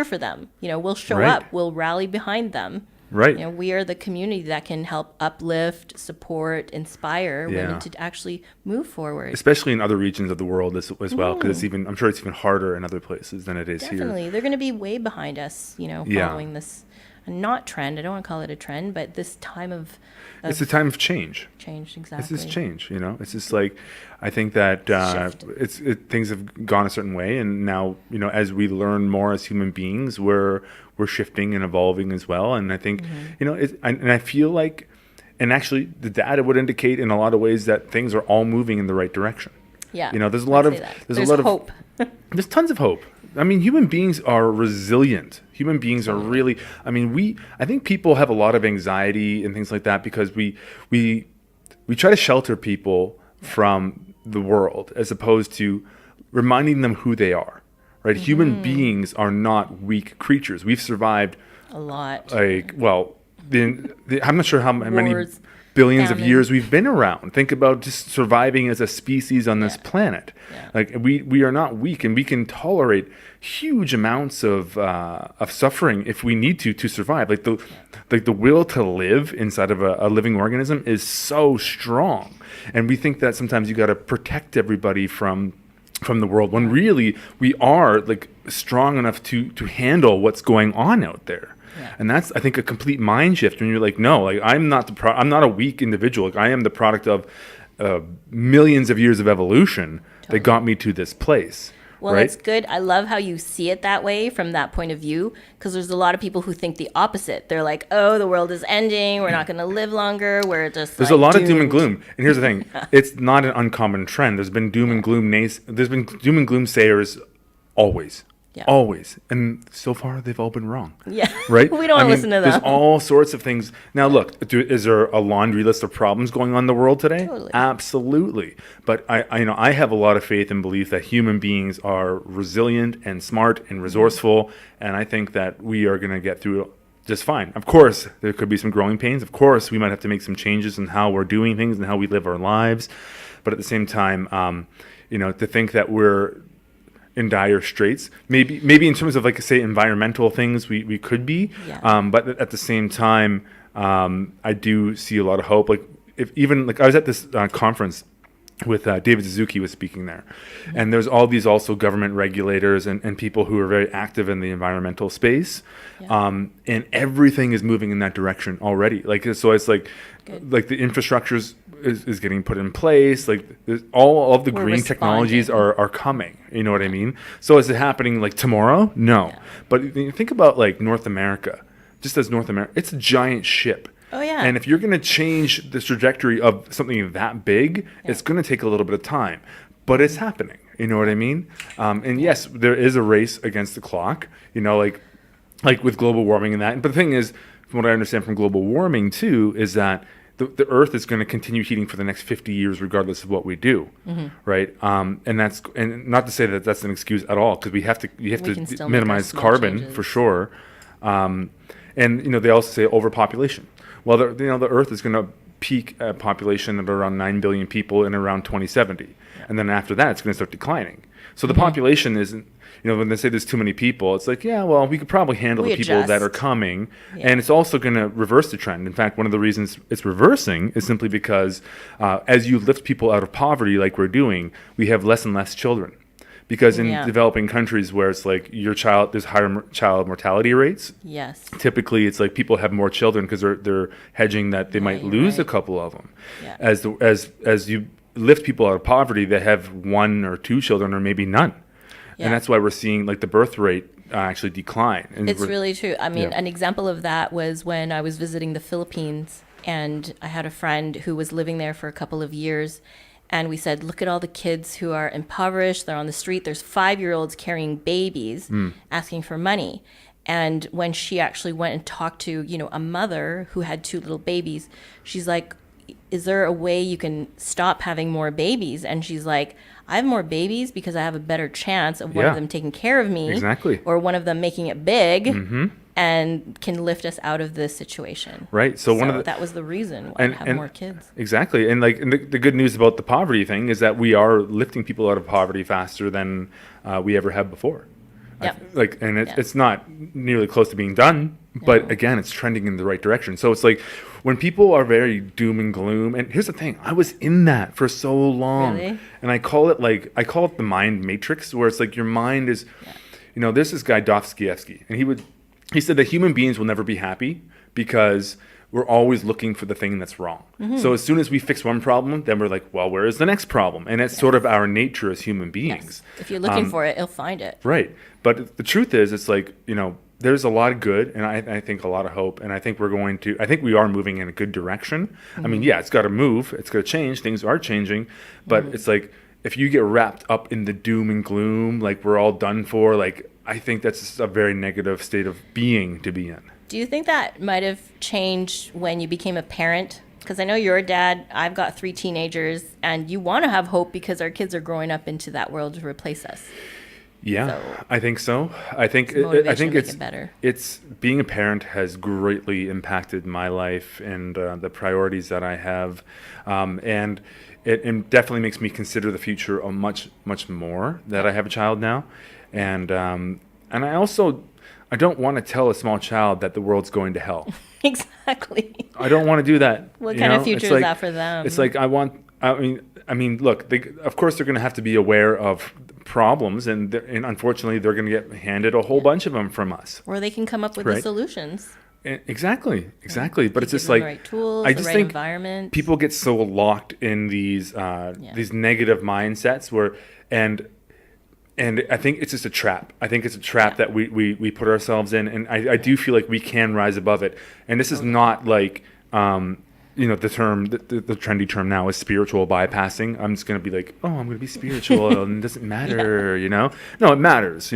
Speaker 2: for them. We'll show up. We'll rally behind them.
Speaker 1: Right.
Speaker 2: We are the community that can help uplift, support, inspire women to actually move forward.
Speaker 1: Especially in other regions of the world as well, because I'm sure it's even harder in other places than it is here.
Speaker 2: Definitely. They're going to be way behind us, following this, not trend. I don't want to call it a trend, but this time of
Speaker 1: it's a time of change.
Speaker 2: Change, exactly.
Speaker 1: It's change, It's just like, I think that things have gone a certain way, and now, as we learn more as human beings, we're shifting and evolving as well. And I think, I feel like, and actually the data would indicate in a lot of ways that things are all moving in the right direction.
Speaker 2: Yeah.
Speaker 1: There's a lot of
Speaker 2: hope.
Speaker 1: There's tons of hope. I mean, human beings are resilient. Human beings are really, I think people have a lot of anxiety and things like that because we try to shelter people from the world as opposed to reminding them who they are. Right? Mm-hmm. Human beings are not weak creatures. We've survived
Speaker 2: a lot.
Speaker 1: I'm not sure how many billions of years we've been around. Think about just surviving as a species on this planet. Yeah. Like we are not weak, and we can tolerate huge amounts of suffering if we need to survive. Like the will to live inside of a living organism is so strong, and we think that sometimes you got to protect everybody from the world, when really we are like strong enough to handle what's going on out there. Yeah. And that's, I think, a complete mind shift when you're like, no, like I'm not a weak individual. Like I am the product of millions of years of evolution that got me to this place,
Speaker 2: Well,
Speaker 1: right?
Speaker 2: that's good. I love how you see it that way from that point of view, because there's a lot of people who think the opposite. They're like, oh, the world is ending. We're not going to live longer. We're just
Speaker 1: There's
Speaker 2: like,
Speaker 1: a lot
Speaker 2: doomed.
Speaker 1: of doom and gloom. And here's the thing. It's not an uncommon trend. There's been doom and gloom sayers always.
Speaker 2: Yeah.
Speaker 1: Always. And so far, they've all been wrong.
Speaker 2: Yeah.
Speaker 1: Right?
Speaker 2: We don't want to listen to them.
Speaker 1: There's all sorts of things. Now, look, is there a laundry list of problems going on in the world today?
Speaker 2: Totally.
Speaker 1: Absolutely. But I have a lot of faith and belief that human beings are resilient and smart and resourceful. And I think that we are going to get through it just fine. Of course, there could be some growing pains. Of course, we might have to make some changes in how we're doing things and how we live our lives. But at the same time, to think that we're in dire straits, maybe in terms of, like, say, environmental things, we could be.
Speaker 2: Yeah.
Speaker 1: But at the same time, I do see a lot of hope. Like, I was at this conference with David Suzuki was speaking there. Mm-hmm. And there's all these also government regulators and people who are very active in the environmental space. Yeah. And everything is moving in that direction already. So it's like, like the infrastructure is getting put in place. Like all of the green technologies are coming. You know what I mean? So is it happening like tomorrow? No. Yeah. But you think about like North America, just as North America, it's a giant ship.
Speaker 2: Oh, yeah.
Speaker 1: And if you're going to change the trajectory of something that big, it's going to take a little bit of time. But it's happening. You know what I mean? And yes, there is a race against the clock, like with global warming and that. But the thing is, from what I understand from global warming too, is that the Earth is going to continue heating for the next 50 years, regardless of what we do, right? And not to say that that's an excuse at all, because you have to minimize carbon changes. For sure. And they also say overpopulation. Well, the Earth is going to peak population at around 9 billion people in around 2070. Yeah. And then after that, it's going to start declining. So the population isn't, when they say there's too many people, it's like, yeah, well, we could probably handle the people that are coming. Yeah. And it's also going to reverse the trend. In fact, one of the reasons it's reversing is simply because as you lift people out of poverty like we're doing, we have less and less children. Because in developing countries where it's like there's higher child mortality rates.
Speaker 2: Yes.
Speaker 1: Typically, it's like people have more children because they're hedging that they might lose a couple of them. Yeah. As you lift people out of poverty, they have one or two children or maybe none. Yeah. And that's why we're seeing like the birth rate actually decline. And
Speaker 2: it's really true. I mean, an example of that was when I was visiting the Philippines, and I had a friend who was living there for a couple of years. And we said, look at all the kids who are impoverished. They're on the street. There's 5-year-olds carrying babies, asking for money. And when she actually went and talked to, a mother who had 2 little babies, she's like, is there a way you can stop having more babies? And she's like, I have more babies because I have a better chance of one of them taking care of me.
Speaker 1: Exactly.
Speaker 2: Or one of them making it big. And can lift us out of this situation.
Speaker 1: Right. So
Speaker 2: that was the reason why I have more kids.
Speaker 1: Exactly. And the good news about the poverty thing is that we are lifting people out of poverty faster than we ever have before.
Speaker 2: Yep.
Speaker 1: It's not nearly close to being done, but again, it's trending in the right direction. So it's like when people are very doom and gloom, and here's the thing, I was in that for so long.
Speaker 2: Really?
Speaker 1: And I call it the mind matrix, where it's like your mind is, there's this guy Dostoevsky, and he said that human beings will never be happy because we're always looking for the thing that's wrong. So as soon as we fix one problem, then we're like, well, where is the next problem? And it's sort of our nature as human beings.
Speaker 2: Yes. If you're looking for it, you'll find it.
Speaker 1: Right. But the truth is, it's like, there's a lot of good, and I think a lot of hope, and I think we are moving in a good direction. I mean, it's got to move. It's got to change. Things are changing. But it's like, if you get wrapped up in the doom and gloom, like we're all done for, like, I think that's a very negative state of being to be in.
Speaker 2: Do you think that might have changed when you became a parent? Because I know you're a dad. I've got 3 teenagers, and you want to have hope because our kids are growing up into that world to replace us.
Speaker 1: Yeah, so, I think so. I think it's
Speaker 2: better.
Speaker 1: It's being a parent has greatly impacted my life and the priorities that I have, and it definitely makes me consider the future a much more that I have a child now. And I don't want to tell a small child that the world's going to hell.
Speaker 2: Exactly.
Speaker 1: I don't want to do that.
Speaker 2: What kind of future is that for them?
Speaker 1: It's like I mean, look, of course they're going to have to be aware of problems, and unfortunately they're going to get handed a whole bunch of them from us.
Speaker 2: Or they can come up with the solutions.
Speaker 1: Exactly. But it's just
Speaker 2: like
Speaker 1: the
Speaker 2: right tools,
Speaker 1: I just
Speaker 2: right
Speaker 1: think
Speaker 2: environment.
Speaker 1: People get so locked in these negative mindsets And I think it's just a trap. I think it's a trap that we put ourselves in. And I do feel like we can rise above it. And this is not like, the term, the trendy term now is spiritual bypassing. I'm just going to be like, oh, I'm going to be spiritual and it doesn't matter, No, it matters,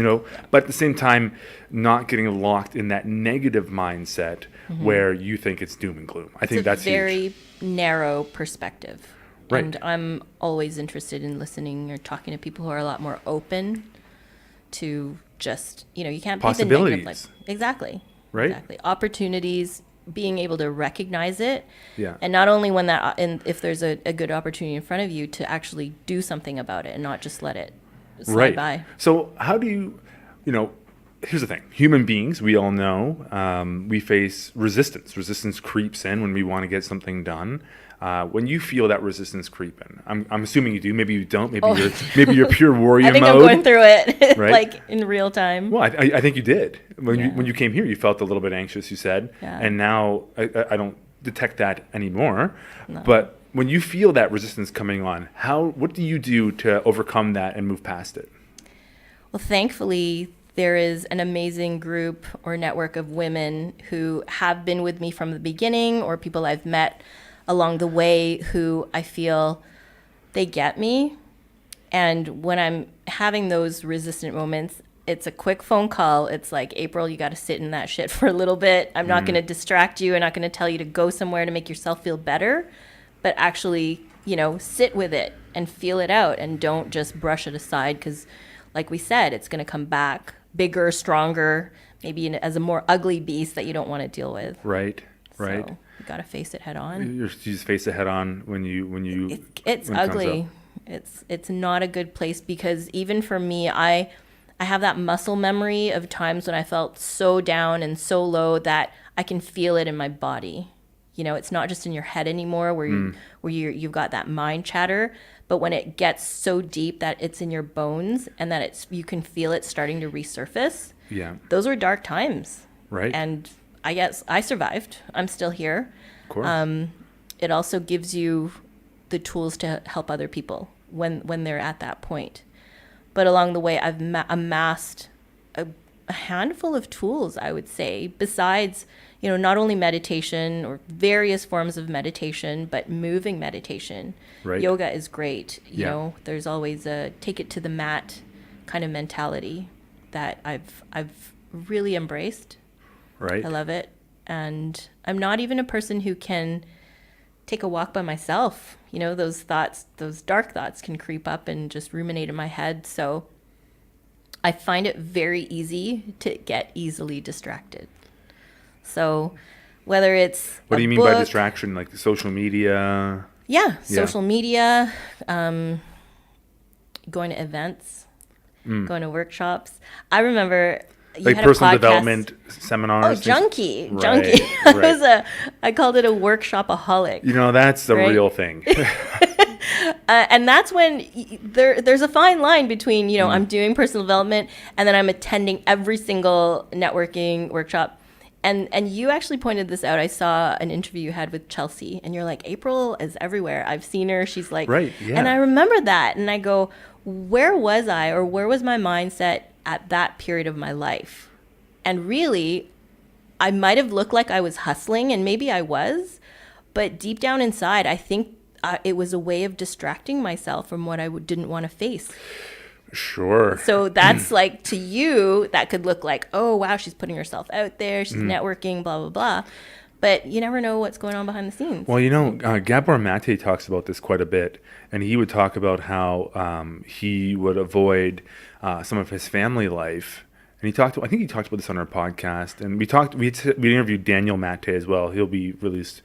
Speaker 1: But at the same time, not getting locked in that negative mindset where you think it's doom and gloom. I think that's
Speaker 2: very
Speaker 1: huge.
Speaker 2: Narrow perspective.
Speaker 1: Right.
Speaker 2: And I'm always interested in listening or talking to people who are a lot more open to just, you can't paint the negative light. Exactly.
Speaker 1: Right.
Speaker 2: Exactly. Opportunities, being able to recognize it.
Speaker 1: Yeah.
Speaker 2: And not only when and if there's a good opportunity in front of you, to actually do something about it and not just let it slide by.
Speaker 1: So how do you, here's the thing. Human beings, we all know, we face resistance. Resistance creeps in when we want to get something done. When you feel that resistance creep in, I'm assuming you do. Maybe you don't. Maybe you're pure warrior
Speaker 2: I think
Speaker 1: mode.
Speaker 2: I'm going through it,
Speaker 1: right?
Speaker 2: like in real time.
Speaker 1: Well, I think you did. When you came here, you felt a little bit anxious, you said.
Speaker 2: Yeah.
Speaker 1: And now I don't detect that anymore.
Speaker 2: No.
Speaker 1: But when you feel that resistance coming on, what do you do to overcome that and move past it?
Speaker 2: Well, thankfully, there is an amazing group or network of women who have been with me from the beginning, or people I've met along the way who I feel they get me. And when I'm having those resistant moments, it's a quick phone call. It's like, April, you got to sit in that shit for a little bit. I'm not going to distract you. I'm not going to tell you to go somewhere to make yourself feel better, but actually, sit with it and feel it out, and don't just brush it aside, because like we said, it's going to come back bigger, stronger, maybe as a more ugly beast that you don't want to deal with.
Speaker 1: Right.
Speaker 2: So you got to face it head on.
Speaker 1: You just face it head on when
Speaker 2: it's ugly. It's not a good place, because even for me, I have that muscle memory of times when I felt so down and so low that I can feel it in my body. It's not just in your head anymore where you've got that mind chatter, but when it gets so deep that it's in your bones and that you can feel it starting to resurface.
Speaker 1: Yeah.
Speaker 2: Those were dark times.
Speaker 1: Right.
Speaker 2: And I guess I survived. I'm still here.
Speaker 1: Of course.
Speaker 2: It also gives you the tools to help other people when they're at that point. But along the way, I've amassed a handful of tools, I would say, besides, not only meditation or various forms of meditation, but moving meditation.
Speaker 1: Right.
Speaker 2: Yoga is great. There's always a take it to the mat kind of mentality that I've really embraced.
Speaker 1: Right.
Speaker 2: I love it. And I'm not even a person who can take a walk by myself. Those dark thoughts can creep up and just ruminate in my head. So I find it very easy to get easily distracted. So whether it's
Speaker 1: what do you mean by distraction? Like the social media?
Speaker 2: Yeah, social media, going to events, going to workshops. I remember you had
Speaker 1: personal
Speaker 2: a podcast.
Speaker 1: Development seminars.
Speaker 2: Oh, junkie.
Speaker 1: Right.
Speaker 2: I called it a workshopaholic.
Speaker 1: That's a real thing.
Speaker 2: And that's when there's a fine line between, I'm doing personal development and then I'm attending every single networking workshop. And you actually pointed this out. I saw an interview you had with Chelsea, and you're like, April is everywhere. I've seen her. She's like,
Speaker 1: right, yeah.
Speaker 2: And I remember that. And I go, where was I, or where was my mindset at that period of my life? And really, I might have looked like I was hustling, and maybe I was, but deep down inside, I think it was a way of distracting myself from what I didn't want to face.
Speaker 1: Sure.
Speaker 2: So that's like, to you, that could look like, oh, wow, she's putting herself out there. She's networking, blah, blah, blah. But you never know what's going on behind the scenes.
Speaker 1: Well, Gabor Mate talks about this quite a bit. And he would talk about how he would avoid some of his family life. And I think he talked about this on our podcast. And we interviewed Daniel Mate as well. He'll be released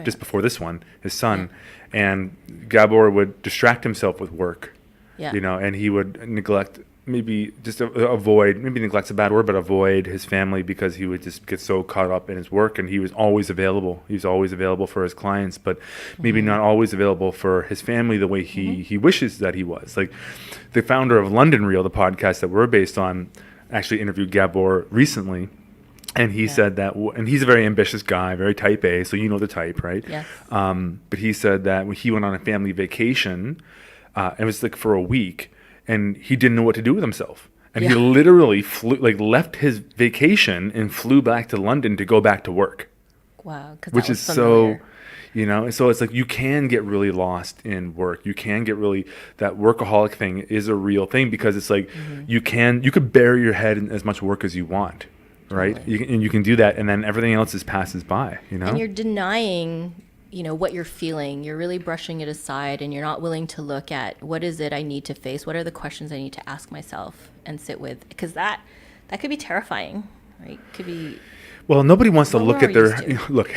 Speaker 1: just before this one, his son. Yeah. And Gabor would distract himself with work. Yeah. And he would neglect, maybe neglect's a bad word, but avoid his family because he would just get so caught up in his work, and he was always available. He was always available for his clients, but maybe not always available for his family the way he wishes that he was. Like the founder of London Real, the podcast that we're based on, actually interviewed Gabor recently. And he said that, and he's a very ambitious guy, very type A, so the type, right?
Speaker 2: Yes.
Speaker 1: But he said that when he went on a family vacation, it was like for a week, and he didn't know what to do with himself. And he literally left his vacation and flew back to London to go back to work.
Speaker 2: Wow.
Speaker 1: Which is familiar. So it's like you can get really lost in work. You can get really, that workaholic thing is a real thing, because it's like you could bury your head in as much work as you want, right? Totally. You can do that, and then everything else just passes by, And
Speaker 2: you're denying, what you're feeling. You're really brushing it aside, and you're not willing to look at what is it I need to face? What are the questions I need to ask myself and sit with? Because that could be terrifying, right? Could be.
Speaker 1: Well, nobody wants to look at their look.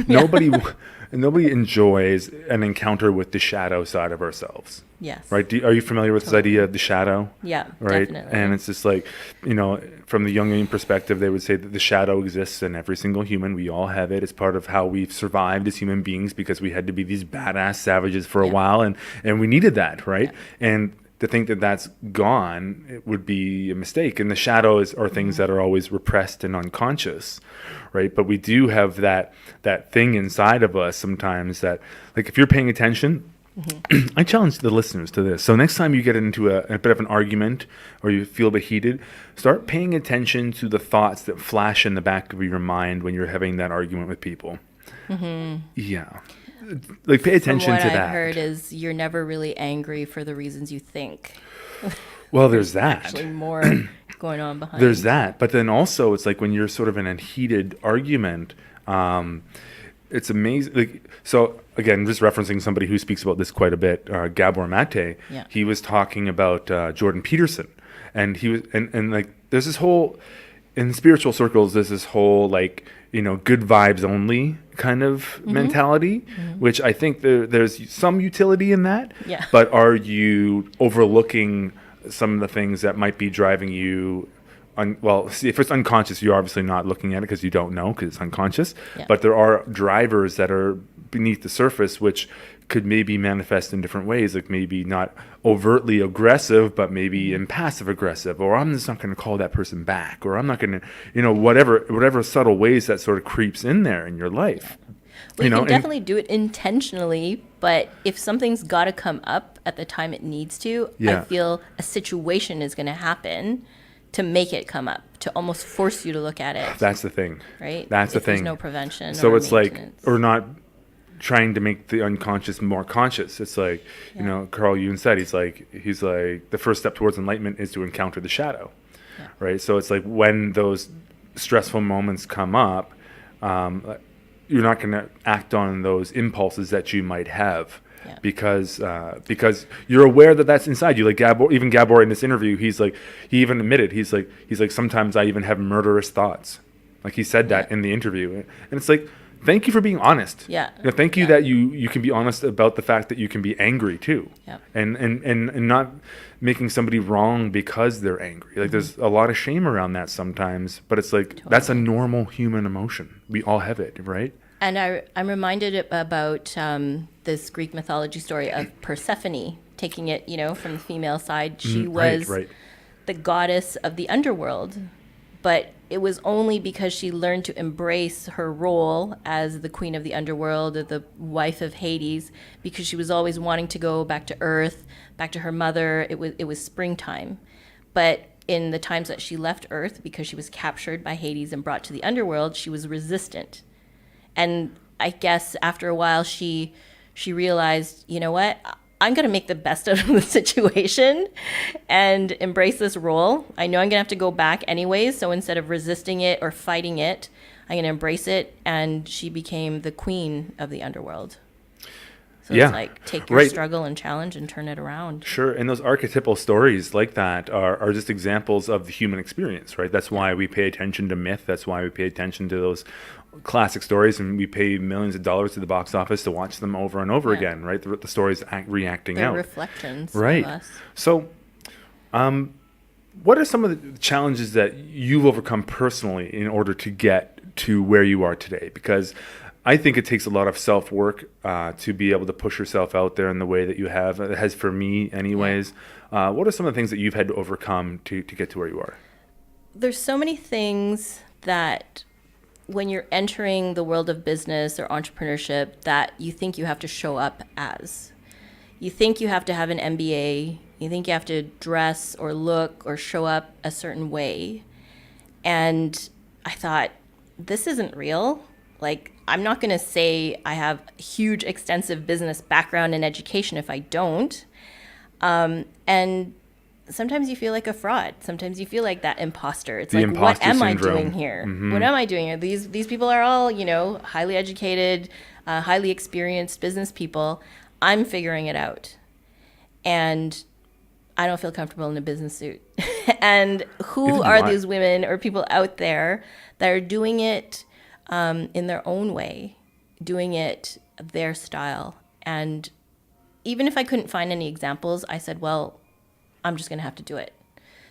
Speaker 1: Nobody enjoys an encounter with the shadow side of ourselves.
Speaker 2: Yes.
Speaker 1: Right? Are you familiar with this idea of the shadow?
Speaker 2: Yeah,
Speaker 1: right?
Speaker 2: Definitely.
Speaker 1: And it's just like, from the Jungian perspective, they would say that the shadow exists in every single human. We all have it. It's part of how we've survived as human beings, because we had to be these badass savages for a while, and we needed that, right? Yeah. And to think that that's gone, it would be a mistake. And the shadows are things that are always repressed and unconscious, right? But we do have that thing inside of us sometimes that, like, if you're paying attention, I challenge the listeners to this. So next time you get into a bit of an argument, or you feel a bit heated, start paying attention to the thoughts that flash in the back of your mind when you're having that argument with people. Yeah. Like, pay attention to that.
Speaker 2: What I've heard is you're never really angry for the reasons you think.
Speaker 1: Well, there's that.
Speaker 2: Actually more going on behind.
Speaker 1: There's that. But then also, it's like when you're sort of in a heated argument, it's amazing. Like, so again, just referencing somebody who speaks about this quite a bit, Gabor Mate.
Speaker 2: Yeah.
Speaker 1: He was talking about Jordan Peterson, and he was and like there's this whole, in spiritual circles, there's this whole like, good vibes only kind of mentality, which I think there's some utility in that.
Speaker 2: Yeah.
Speaker 1: But are you overlooking some of the things that might be driving you? See, if it's unconscious, you're obviously not looking at it because you don't know, because it's unconscious. Yeah. But there are drivers that are beneath the surface, which could maybe manifest in different ways, like maybe not overtly aggressive, but maybe in passive aggressive, or I'm just not going to call that person back, or I'm not going to, whatever subtle ways that sort of creeps in there in your life.
Speaker 2: Well, you can definitely do it intentionally, but if something's got to come up at the time it needs to, I feel a situation is going to happen to make it come up, to almost force you to look at it.
Speaker 1: That's the thing.
Speaker 2: Right?
Speaker 1: That's the thing.
Speaker 2: There's no prevention.
Speaker 1: So it's like, or not trying to make the unconscious more conscious. It's like, Carl Jung said, he's like, the first step towards enlightenment is to encounter the shadow. Yeah. Right? So it's like when those stressful moments come up, you're not going to act on those impulses that you might have. Yeah. Because you're aware that that's inside you. Like Gabor in this interview, he even admitted, he's like sometimes I even have murderous thoughts. Like he said that in the interview, and it's like, thank you for being honest.
Speaker 2: Yeah.
Speaker 1: Thank you that you can be honest about the fact that you can be angry too.
Speaker 2: Yeah.
Speaker 1: And not making somebody wrong because they're angry. Like there's a lot of shame around that sometimes, but it's like that's a normal human emotion. We all have it, right?
Speaker 2: And I'm reminded about this Greek mythology story of Persephone, taking it, from the female side. She was the goddess of the underworld, but it was only because she learned to embrace her role as the queen of the underworld, or the wife of Hades, because she was always wanting to go back to Earth, back to her mother. It was springtime. But in the times that she left Earth, because she was captured by Hades and brought to the underworld, she was resistant. And I guess after a while, she realized, you know what? I'm going to make the best out of the situation and embrace this role. I know I'm going to have to go back anyways. So instead of resisting it or fighting it, I'm going to embrace it. And she became the queen of the underworld. So it's like, take your struggle and challenge and turn it around.
Speaker 1: Sure. And those archetypal stories like that are just examples of the human experience, right? That's why we pay attention to myth. That's why we pay attention to those classic stories, and we pay millions of dollars to the box office to watch them over and over again, right? The stories reacting
Speaker 2: They're
Speaker 1: out.
Speaker 2: reflections
Speaker 1: of us. So what are some of the challenges that you've overcome personally in order to get to where you are today? Because I think it takes a lot of self-work to be able to push yourself out there in the way that you have. It has for me anyways. Yeah. What are some of the things that you've had to overcome to get to where you are?
Speaker 2: There's so many things that when you're entering the world of business or entrepreneurship that you think you have to show up as. you think you have to have an MBA, you think you have to dress or look or show up a certain way. And I thought, this isn't real. Like, I'm not going to say I have huge, extensive business background and education if I don't. And sometimes you feel like a fraud. Sometimes you feel like that imposter. It's
Speaker 1: the
Speaker 2: like, what am
Speaker 1: syndrome.
Speaker 2: I doing here? What am I doing here? These people are all, highly educated, highly experienced business people. I'm figuring it out. And I don't feel comfortable in a business suit. And who are these women or people out there that are doing it in their own way, doing it their style? And even if I couldn't find any examples, I said, well, I'm just going to have to do it.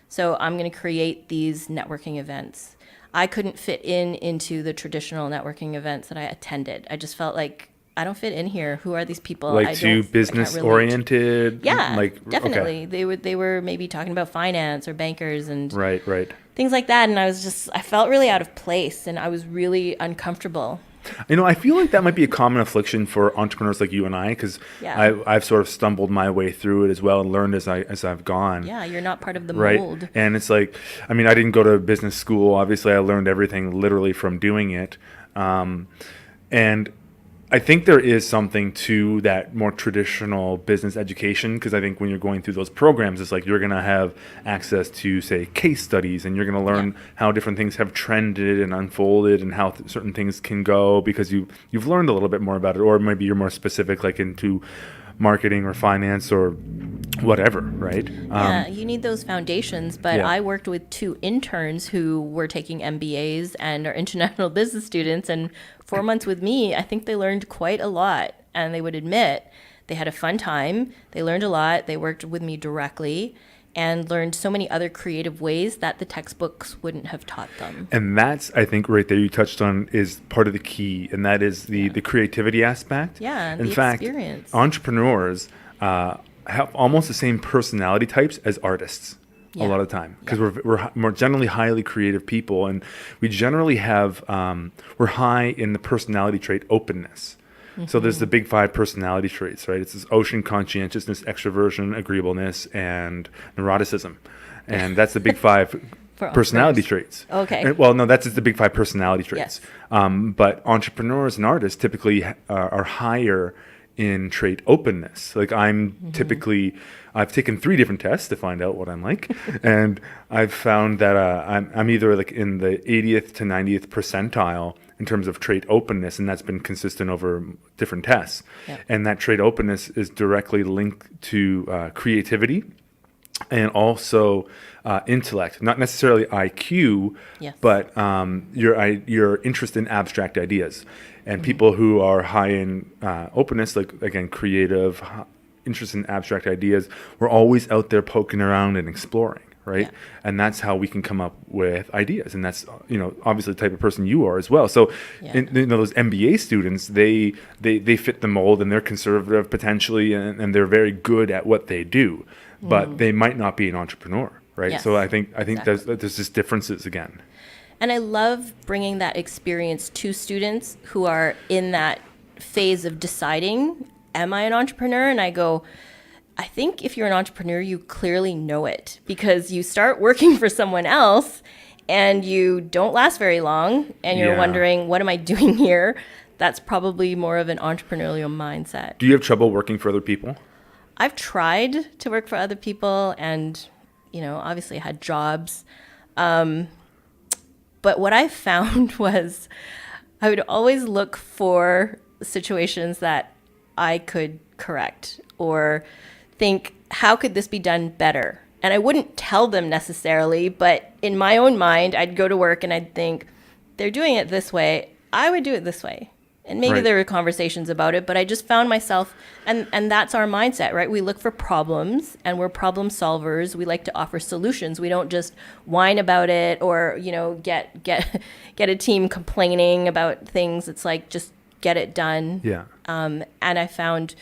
Speaker 2: So I'm going to create these networking events. I couldn't fit into the traditional networking events that I attended. I just felt like, I don't fit in here. Who are these people?
Speaker 1: Like too business oriented?
Speaker 2: Yeah,
Speaker 1: like,
Speaker 2: definitely.
Speaker 1: Okay.
Speaker 2: They were maybe talking about finance or bankers and
Speaker 1: right.
Speaker 2: things like that. And I felt really out of place, and I was really uncomfortable.
Speaker 1: I feel like that might be a common affliction for entrepreneurs like you and I, because I've sort of stumbled my way through it as well and learned as I've gone.
Speaker 2: Yeah, you're not part of the
Speaker 1: right?
Speaker 2: mold.
Speaker 1: And it's like, I didn't go to business school. Obviously, I learned everything literally from doing it. And I think there is something to that more traditional business education, because I think when you're going through those programs, it's like you're going to have access to, say, case studies, and you're going to learn how different things have trended and unfolded and how certain things can go, because you've learned a little bit more about it, or maybe you're more specific, like into marketing or finance or whatever, right?
Speaker 2: Yeah, you need those foundations. But
Speaker 1: Yeah.
Speaker 2: I worked with 2 interns who were taking MBAs and are international business students. And 4 months with me, I think they learned quite a lot. And they would admit they had a fun time. They learned a lot. They worked with me directly and learned so many other creative ways that the textbooks wouldn't have taught them.
Speaker 1: And that's, I think, right there you touched on, is part of the key, and that is the creativity aspect.
Speaker 2: Yeah,
Speaker 1: In
Speaker 2: the
Speaker 1: fact,
Speaker 2: experience.
Speaker 1: Entrepreneurs have almost the same personality types as artists a lot of the time, because we're more generally highly creative people, and we generally have we're high in the personality trait openness. So there's the big 5 personality traits, right? It's this ocean: conscientiousness, extroversion, agreeableness, and neuroticism. And that's the big 5 personality traits.
Speaker 2: Okay.
Speaker 1: That's just the big 5 personality traits.
Speaker 2: Yes.
Speaker 1: But entrepreneurs and artists typically are higher in trait openness. Like I'm typically, I've taken 3 different tests to find out what I'm like. And I've found that I'm either like in the 80th to 90th percentile in terms of trait openness, and that's been consistent over different tests.
Speaker 2: Yep.
Speaker 1: And that trait openness is directly linked to creativity and also intellect, not necessarily IQ, but your interest in abstract ideas. And people who are high in openness, like again, creative, interest in abstract ideas, we're always out there poking around and exploring. Right. Yeah. And that's how we can come up with ideas. And that's, obviously the type of person you are as well. So, those MBA students, they fit the mold, and they're conservative potentially, and they're very good at what they do, but they might not be an entrepreneur. Right. Yes, so I think exactly. there's just differences again.
Speaker 2: And I love bringing that experience to students who are in that phase of deciding, am I an entrepreneur? And I go, I think if you're an entrepreneur, you clearly know it, because you start working for someone else and you don't last very long and you're wondering, what am I doing here? That's probably more of an entrepreneurial mindset.
Speaker 1: Do you have trouble working for other people?
Speaker 2: I've tried to work for other people and, obviously had jobs. But what I found was I would always look for situations that I could correct or think, how could this be done better? And I wouldn't tell them necessarily, but in my own mind, I'd go to work and I'd think, they're doing it this way, I would do it this way. And maybe there were conversations about it, but I just found myself, and that's our mindset, right? We look for problems and we're problem solvers. We like to offer solutions. We don't just whine about it or, get a team complaining about things. It's like, just get it done.
Speaker 1: Yeah.
Speaker 2: And I found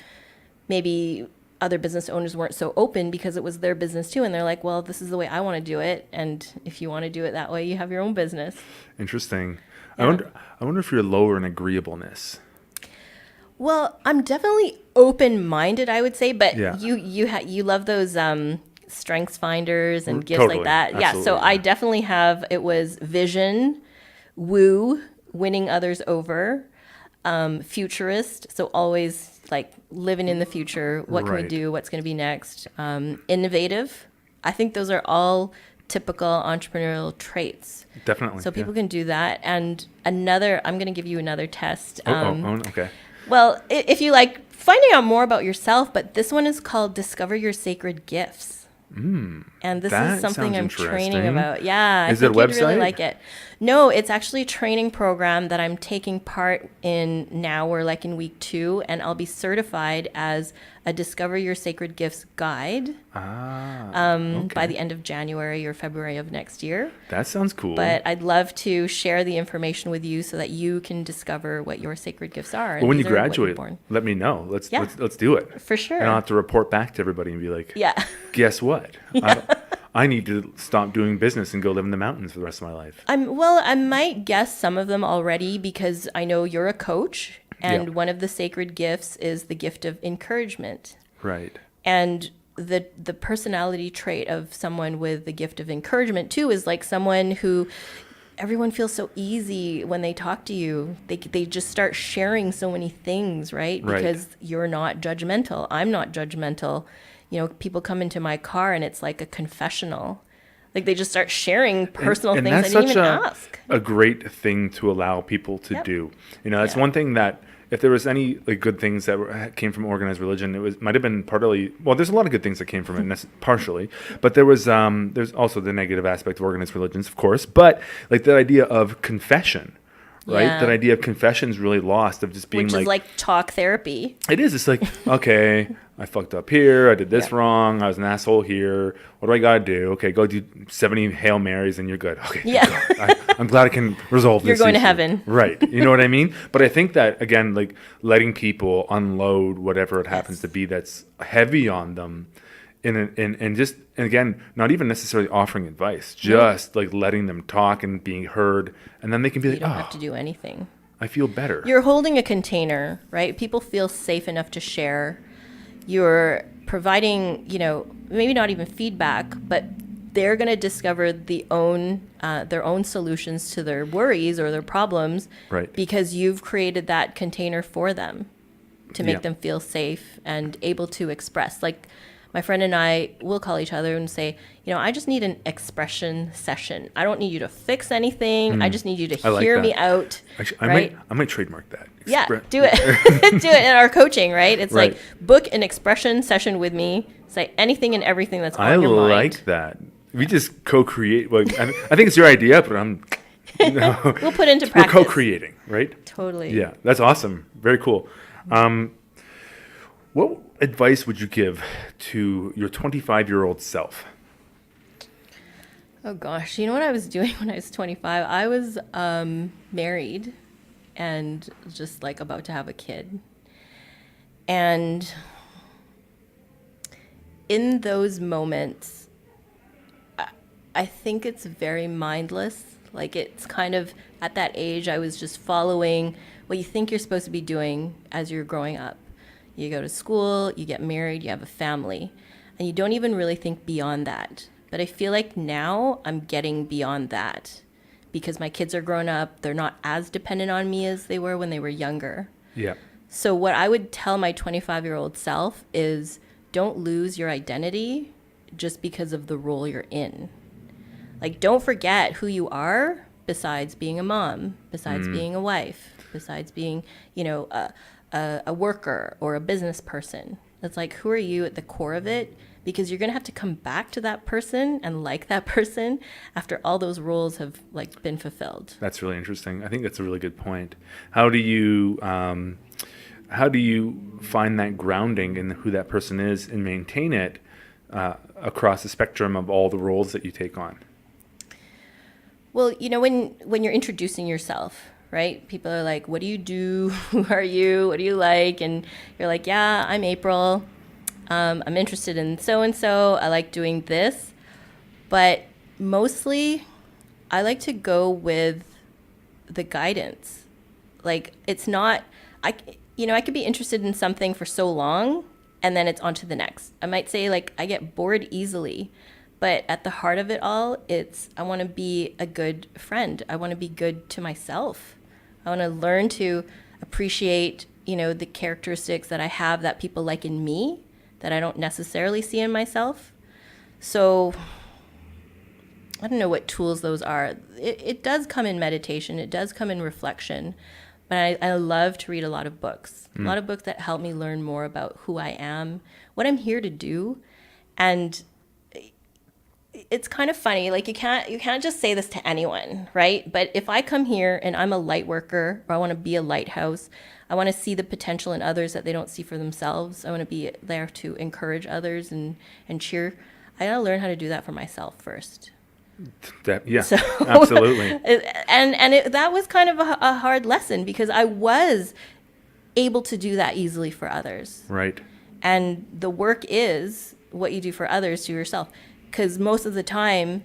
Speaker 2: maybe other business owners weren't so open because it was their business too. And they're like, well, this is the way I want to do it. And if you want to do it that way, you have your own business.
Speaker 1: Interesting. Yeah. I wonder if you're lower in agreeableness.
Speaker 2: Well, I'm definitely open-minded, I would say, but
Speaker 1: Yeah.
Speaker 2: you love those strengths finders and gifts
Speaker 1: Totally.
Speaker 2: like that. Yeah, so
Speaker 1: Absolutely.
Speaker 2: I definitely have, it was vision, woo, winning others over, futurist, so always like living in the future. What can we
Speaker 1: Right.
Speaker 2: do? What's going to be next? Innovative. I think those are all typical entrepreneurial traits.
Speaker 1: Definitely.
Speaker 2: So people
Speaker 1: yeah.
Speaker 2: can do that. And another, I'm going to give you another test.
Speaker 1: Okay.
Speaker 2: Well, if you like finding out more about yourself, but this one is called Discover Your Sacred Gifts. And this
Speaker 1: That
Speaker 2: is something
Speaker 1: sounds
Speaker 2: I'm training
Speaker 1: interesting.
Speaker 2: about. Yeah,
Speaker 1: Is
Speaker 2: I
Speaker 1: it a
Speaker 2: think you'd really
Speaker 1: website?
Speaker 2: like it. No, it's actually a training program that I'm taking part in now. We're like in week 2, and I'll be certified as a Discover Your Sacred Gifts guide
Speaker 1: Okay.
Speaker 2: by the end of January or February of next year.
Speaker 1: That sounds cool.
Speaker 2: But I'd love to share the information with you so that you can discover what your sacred gifts are.
Speaker 1: Well, when you
Speaker 2: These are what you're
Speaker 1: graduate,
Speaker 2: born.
Speaker 1: let me know. Let's
Speaker 2: Yeah.
Speaker 1: let's do it.
Speaker 2: For sure.
Speaker 1: And I'll have to report back to everybody and be like,
Speaker 2: Yeah.
Speaker 1: guess what? I need to stop doing business and go live in the mountains for the rest of my life.
Speaker 2: I might guess some of them already because I know you're a coach, and
Speaker 1: Yeah.
Speaker 2: one of the sacred gifts is the gift of encouragement.
Speaker 1: Right.
Speaker 2: And the personality trait of someone with the gift of encouragement too is like someone who everyone feels so easy when they talk to you. They just start sharing so many things, right?
Speaker 1: Right.
Speaker 2: Because you're not judgmental. I'm not judgmental. You know, people come into my car and it's like a confessional. Like they just start sharing personal
Speaker 1: And
Speaker 2: things I
Speaker 1: that's
Speaker 2: didn't
Speaker 1: such
Speaker 2: even
Speaker 1: a,
Speaker 2: ask.
Speaker 1: a great thing to allow people to
Speaker 2: Yep.
Speaker 1: do. You know, that's
Speaker 2: Yeah.
Speaker 1: one thing that if there was any like good things that came from organized religion, it might have been partly. Well, there's a lot of good things that came from it, partially, but there's also the negative aspect of organized religions, of course. But like that idea of confession, right?
Speaker 2: Yeah.
Speaker 1: That idea of confession is really lost. Of just being
Speaker 2: Which is like talk therapy.
Speaker 1: it is. It's like, okay, I fucked up here. I did this
Speaker 2: Yeah.
Speaker 1: wrong. I was an asshole here. What do I got to do? Okay, go do 70 Hail Marys and you're good. Okay. thank
Speaker 2: Yeah.
Speaker 1: God. I'm glad I can resolve this.
Speaker 2: You're going to
Speaker 1: issue.
Speaker 2: heaven.
Speaker 1: Right. You know what I mean? But I think that, again, like letting people unload whatever it happens
Speaker 2: Yes.
Speaker 1: to be that's heavy on them. And just, and again, not even necessarily offering advice, just like letting them talk and being heard. And then they can be
Speaker 2: You
Speaker 1: like,
Speaker 2: don't
Speaker 1: oh,
Speaker 2: have to do anything.
Speaker 1: I feel better.
Speaker 2: You're holding a container, right? People feel safe enough to share. You're providing, you know, maybe not even feedback, but they're going to discover their own solutions to their worries or their problems,
Speaker 1: Right.
Speaker 2: because you've created that container for them to make
Speaker 1: Yeah.
Speaker 2: them feel safe and able to express. Like my friend and I will call each other and say, you know, I just need an expression session. I don't need you to fix anything. I just need you to
Speaker 1: I like
Speaker 2: hear
Speaker 1: that.
Speaker 2: me out.
Speaker 1: Actually,
Speaker 2: right?
Speaker 1: I might trademark that.
Speaker 2: Yeah,
Speaker 1: Expre-
Speaker 2: do it. Do it in our coaching, right? It's
Speaker 1: Right.
Speaker 2: like book an expression session with me. Say anything and everything that's on
Speaker 1: I
Speaker 2: your mind.
Speaker 1: like that. We just co-create. Well, I think it's your idea, but
Speaker 2: We'll put into
Speaker 1: we're
Speaker 2: practice.
Speaker 1: co-creating, right?
Speaker 2: Totally.
Speaker 1: Yeah, that's awesome. Very cool. What advice would you give to your 25-year-old self?
Speaker 2: Oh gosh, you know what I was doing when I was 25? I was married and just like about to have a kid. And in those moments, I think it's very mindless. Like it's kind of at that age, I was just following what you think you're supposed to be doing as you're growing up. You go to school, you get married, you have a family, and you don't even really think beyond that. But I feel like now I'm getting beyond that because my kids are grown up. They're not as dependent on me as they were when they were younger.
Speaker 1: Yeah.
Speaker 2: So what I would tell my 25-year-old self is don't lose your identity just because of the role you're in. Like, don't forget who you are besides being a mom, besides being a wife, besides being, you know, a worker or a business person. It's like, who are you at the core of it? Because you're going to have to come back to that person and like that person after all those roles have like been fulfilled.
Speaker 1: That's really interesting. I think that's a really good point. How do you find that grounding in who that person is and maintain it across the spectrum of all the roles that you take on?
Speaker 2: Well, you know, when you're introducing yourself, right? People are like, what do you do? Who are you? What do you like? And you're like, yeah, I'm April. I'm interested in so-and-so. I like doing this. But mostly, I like to go with the guidance. Like, it's not, I could be interested in something for so long and then it's on to the next. I might say like I get bored easily, but at the heart of it all, it's I want to be a good friend. I want to be good to myself. I want to learn to appreciate, the characteristics that I have that people like in me that I don't necessarily see in myself. So I don't know what tools those are. It does come in meditation. It does come in reflection. But I love to read a lot of books, a lot of books that help me learn more about who I am, what I'm here to do. And it's kind of funny, like you can't just say this to anyone, right? But if I come here and I'm a light worker, or I want to be a lighthouse, I want to see the potential in others that they don't see for themselves. I want to be there to encourage others and cheer. I gotta learn how to do that for myself first.
Speaker 1: So, absolutely.
Speaker 2: That was kind of a hard lesson because I was able to do that easily for others.
Speaker 1: Right.
Speaker 2: And the work is what you do for others to yourself. Because most of the time,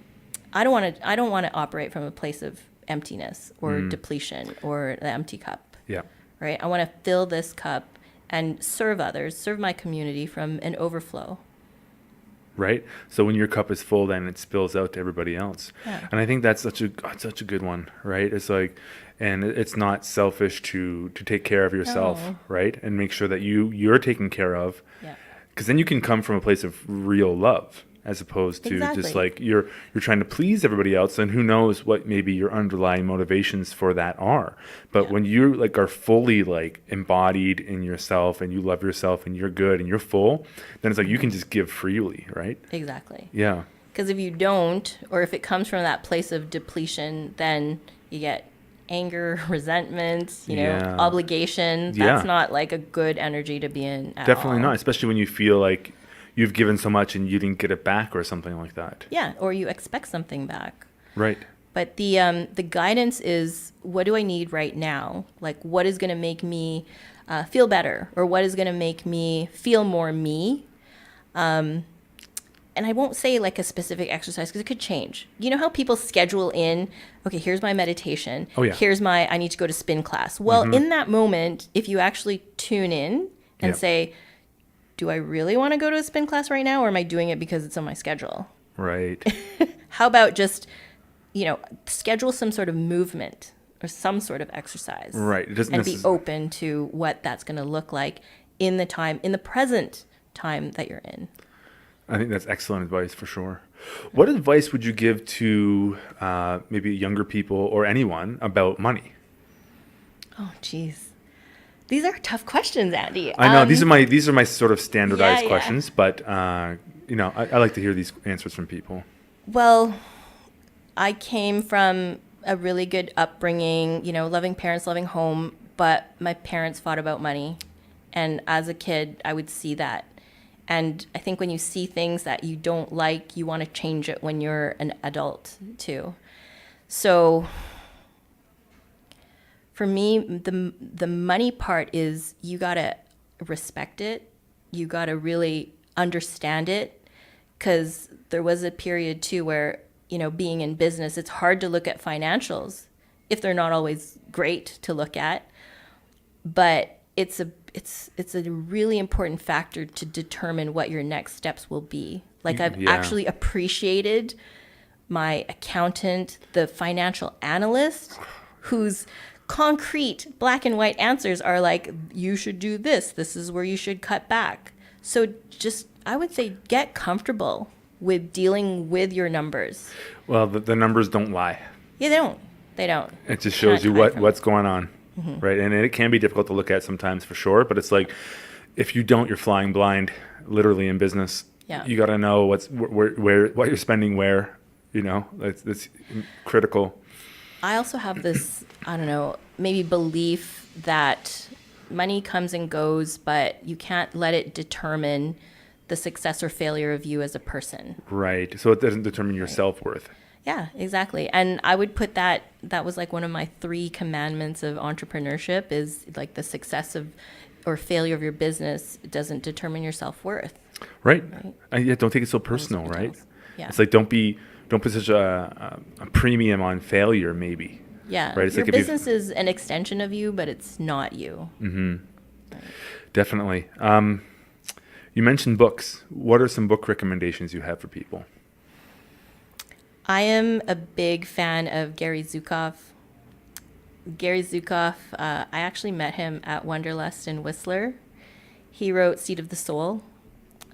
Speaker 2: I don't want to operate from a place of emptiness or depletion or the empty cup.
Speaker 1: Yeah.
Speaker 2: Right. I want to fill this cup and serve others, serve my community from an overflow.
Speaker 1: Right. So when your cup is full, then it spills out to everybody else.
Speaker 2: Yeah.
Speaker 1: And I think that's such a good one, right? It's like, and it's not selfish to take care of yourself, right? And make sure that you're taken care of.
Speaker 2: Yeah.
Speaker 1: Because then you can come from a place of real love, as opposed to just like you're trying to please everybody else, and who knows what maybe your underlying motivations for that are. But when you like are fully like embodied in yourself and you love yourself and you're good and you're full, then it's like you can just give freely, right?
Speaker 2: Exactly.
Speaker 1: Yeah.
Speaker 2: Because if you don't, or if it comes from that place of depletion, then you get anger, resentment, obligation. That's not like a good energy to be in at
Speaker 1: Definitely
Speaker 2: all.
Speaker 1: not, especially when you feel like you've given so much and you didn't get it back or something like that.
Speaker 2: Yeah, or you expect something back.
Speaker 1: Right.
Speaker 2: But the guidance is, what do I need right now? Like, what is going to make me feel better, or what is going to make me feel more me? And I won't say like a specific exercise because it could change. You know how people schedule in, okay, here's my meditation.
Speaker 1: Oh, yeah.
Speaker 2: Here's I need to go to spin class. Well, in that moment, if you actually tune in and say, do I really want to go to a spin class right now, or am I doing it because it's on my schedule?
Speaker 1: Right.
Speaker 2: How about just, schedule some sort of movement or some sort of exercise.
Speaker 1: Right. It doesn't
Speaker 2: and be open to what that's going to look like in the present time that you're in.
Speaker 1: I think that's excellent advice for sure. What advice would you give to maybe younger people or anyone about money?
Speaker 2: Oh, geez. These are tough questions, Andy.
Speaker 1: I know these are my sort of standardized questions, but I like to hear these answers from people.
Speaker 2: Well, I came from a really good upbringing, loving parents, loving home, but my parents fought about money. And as a kid, I would see that. And I think when you see things that you don't like, you want to change it when you're an adult too. So for me, the money part is you got to respect it. You got to really understand it, because there was a period too where, being in business, it's hard to look at financials if they're not always great to look at. But it's a really important factor to determine what your next steps will be. Like I've actually appreciated my accountant, the financial analyst, whose concrete black and white answers are like, you should do this. This is where you should cut back. So just, I would say, get comfortable with dealing with your numbers.
Speaker 1: Well, the numbers don't lie.
Speaker 2: Yeah, they don't.
Speaker 1: It just shows you what's going on. Mm-hmm. Right. And it can be difficult to look at sometimes for sure. But it's like, if you don't, you're flying blind, literally in business.
Speaker 2: Yeah.
Speaker 1: You got to know what you're spending where, that's critical.
Speaker 2: I also have this, I don't know, maybe belief that money comes and goes, but you can't let it determine the success or failure of you as a person.
Speaker 1: Right. So it doesn't determine your self-worth.
Speaker 2: Yeah, exactly. And I would put that was like one of my 3 commandments of entrepreneurship, is like the success of or failure of your business doesn't determine your self-worth.
Speaker 1: Right. Yeah, don't take it so personal, right?
Speaker 2: Yeah.
Speaker 1: It's like don't put such a premium on failure, maybe.
Speaker 2: Yeah.
Speaker 1: Right. It's
Speaker 2: your
Speaker 1: like
Speaker 2: business is an extension of you, but it's not you.
Speaker 1: Mm-hmm. Definitely. You mentioned books. What are some book recommendations you have for people?
Speaker 2: I am a big fan of Gary Zukav. Gary Zukav, I actually met him at Wanderlust in Whistler. He wrote Seed of the Soul.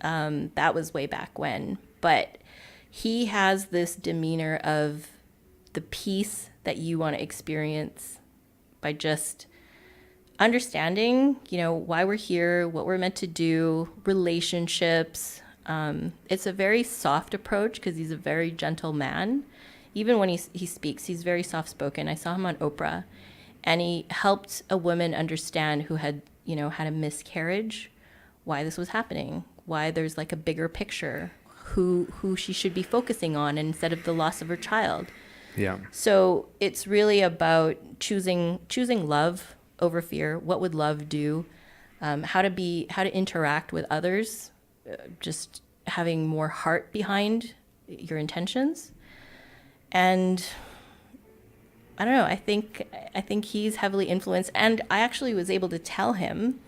Speaker 2: That was way back when. But he has this demeanor of the peace that you want to experience by just understanding, why we're here, what we're meant to do, relationships. It's a very soft approach because he's a very gentle man. Even when he speaks, he's very soft-spoken. I saw him on Oprah, and he helped a woman understand who had, had a miscarriage, why this was happening, why there's like a bigger picture, who she should be focusing on instead of the loss of her child.
Speaker 1: Yeah.
Speaker 2: So it's really about choosing love over fear. What would love do? How to interact with others, just having more heart behind your intentions. And I don't know, I think he's heavily influenced. And I actually was able to tell him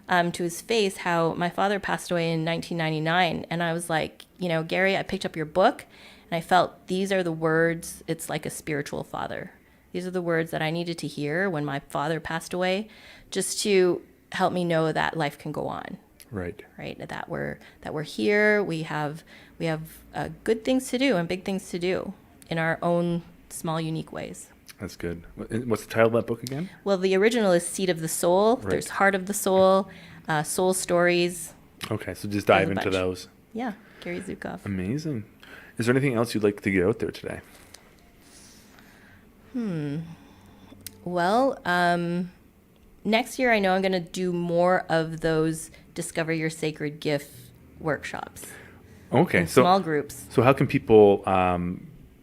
Speaker 2: to his face how my father passed away in 1999. And I was like, Gary, I picked up your book and I felt these are the words. It's like a spiritual father. These are the words that I needed to hear when my father passed away, just to help me know that life can go on.
Speaker 1: Right.
Speaker 2: That we're here. We have good things to do and big things to do in our own small, unique ways.
Speaker 1: That's good. What's the title of that book again?
Speaker 2: Well, the original is Seed of the Soul.
Speaker 1: Right.
Speaker 2: There's Heart of the Soul, Soul Stories.
Speaker 1: Okay, so just dive into those.
Speaker 2: Yeah, Gary Zukav.
Speaker 1: Amazing. Is there anything else you'd like to get out there today?
Speaker 2: Well, next year I know I'm going to do more of those Discover Your Sacred Gift workshops.
Speaker 1: Okay,
Speaker 2: in small groups.
Speaker 1: So how can people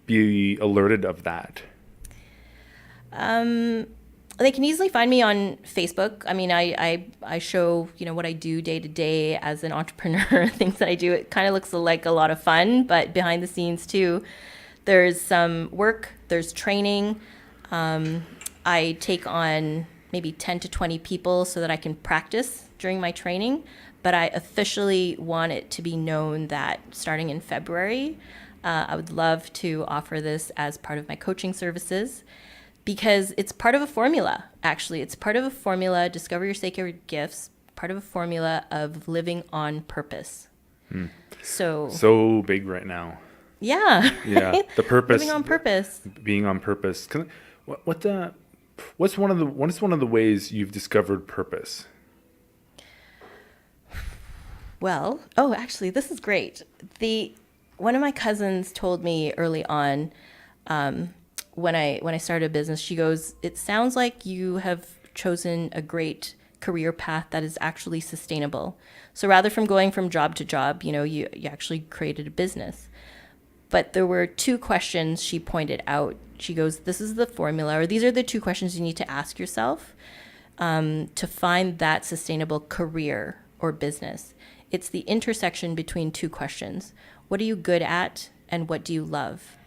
Speaker 1: be alerted of that?
Speaker 2: They can easily find me on Facebook. I mean, I show, what I do day to day as an entrepreneur, things that I do. It kind of looks like a lot of fun, but behind the scenes too, there's some work, there's training. I take on maybe 10 to 20 people so that I can practice during my training, but I officially want it to be known that starting in February, I would love to offer this as part of my coaching services. Because it's part of a formula, actually. It's part of a formula, Discover Your Sacred Gifts, part of a formula of living on purpose. So
Speaker 1: big right now.
Speaker 2: Yeah.
Speaker 1: Yeah. The purpose.
Speaker 2: Living on purpose.
Speaker 1: Being on purpose. What's one of the ways you've discovered purpose?
Speaker 2: Well, actually, this is great. One of my cousins told me early on, when I started a business, she goes, it sounds like you have chosen a great career path that is actually sustainable. So rather from going from job to job, you actually created a business. But there were two questions she pointed out. She goes, this is the formula, or these are the two questions you need to ask yourself to find that sustainable career or business. It's the intersection between two questions. What are you good at and what do you love?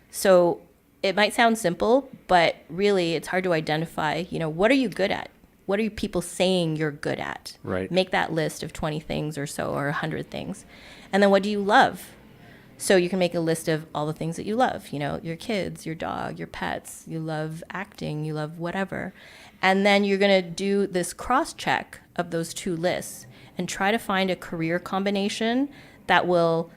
Speaker 2: So it might sound simple, but really it's hard to identify, what are you good at? What are people saying you're good at?
Speaker 1: Right.
Speaker 2: Make that list of 20 things or so, or 100 things. And then what do you love? So you can make a list of all the things that you love, your kids, your dog, your pets, you love acting, you love whatever. And then you're going to do this cross-check of those two lists and try to find a career combination that will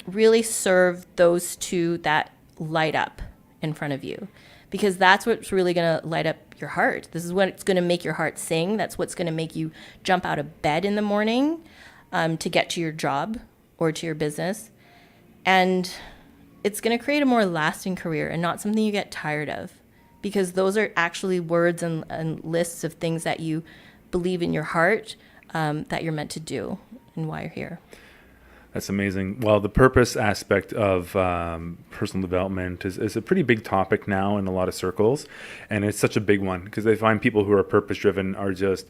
Speaker 2: really serve those two that light up in front of you, because that's what's really going to light up your heart. This is what's going to make your heart sing. That's what's going to make you jump out of bed in the morning to get to your job or to your business. And it's going to create a more lasting career and not something you get tired of, because those are actually words and lists of things that you believe in your heart that you're meant to do and why you're here.
Speaker 1: That's amazing. Well, the purpose aspect of personal development is a pretty big topic now in a lot of circles. And it's such a big one because they find people who are purpose-driven are just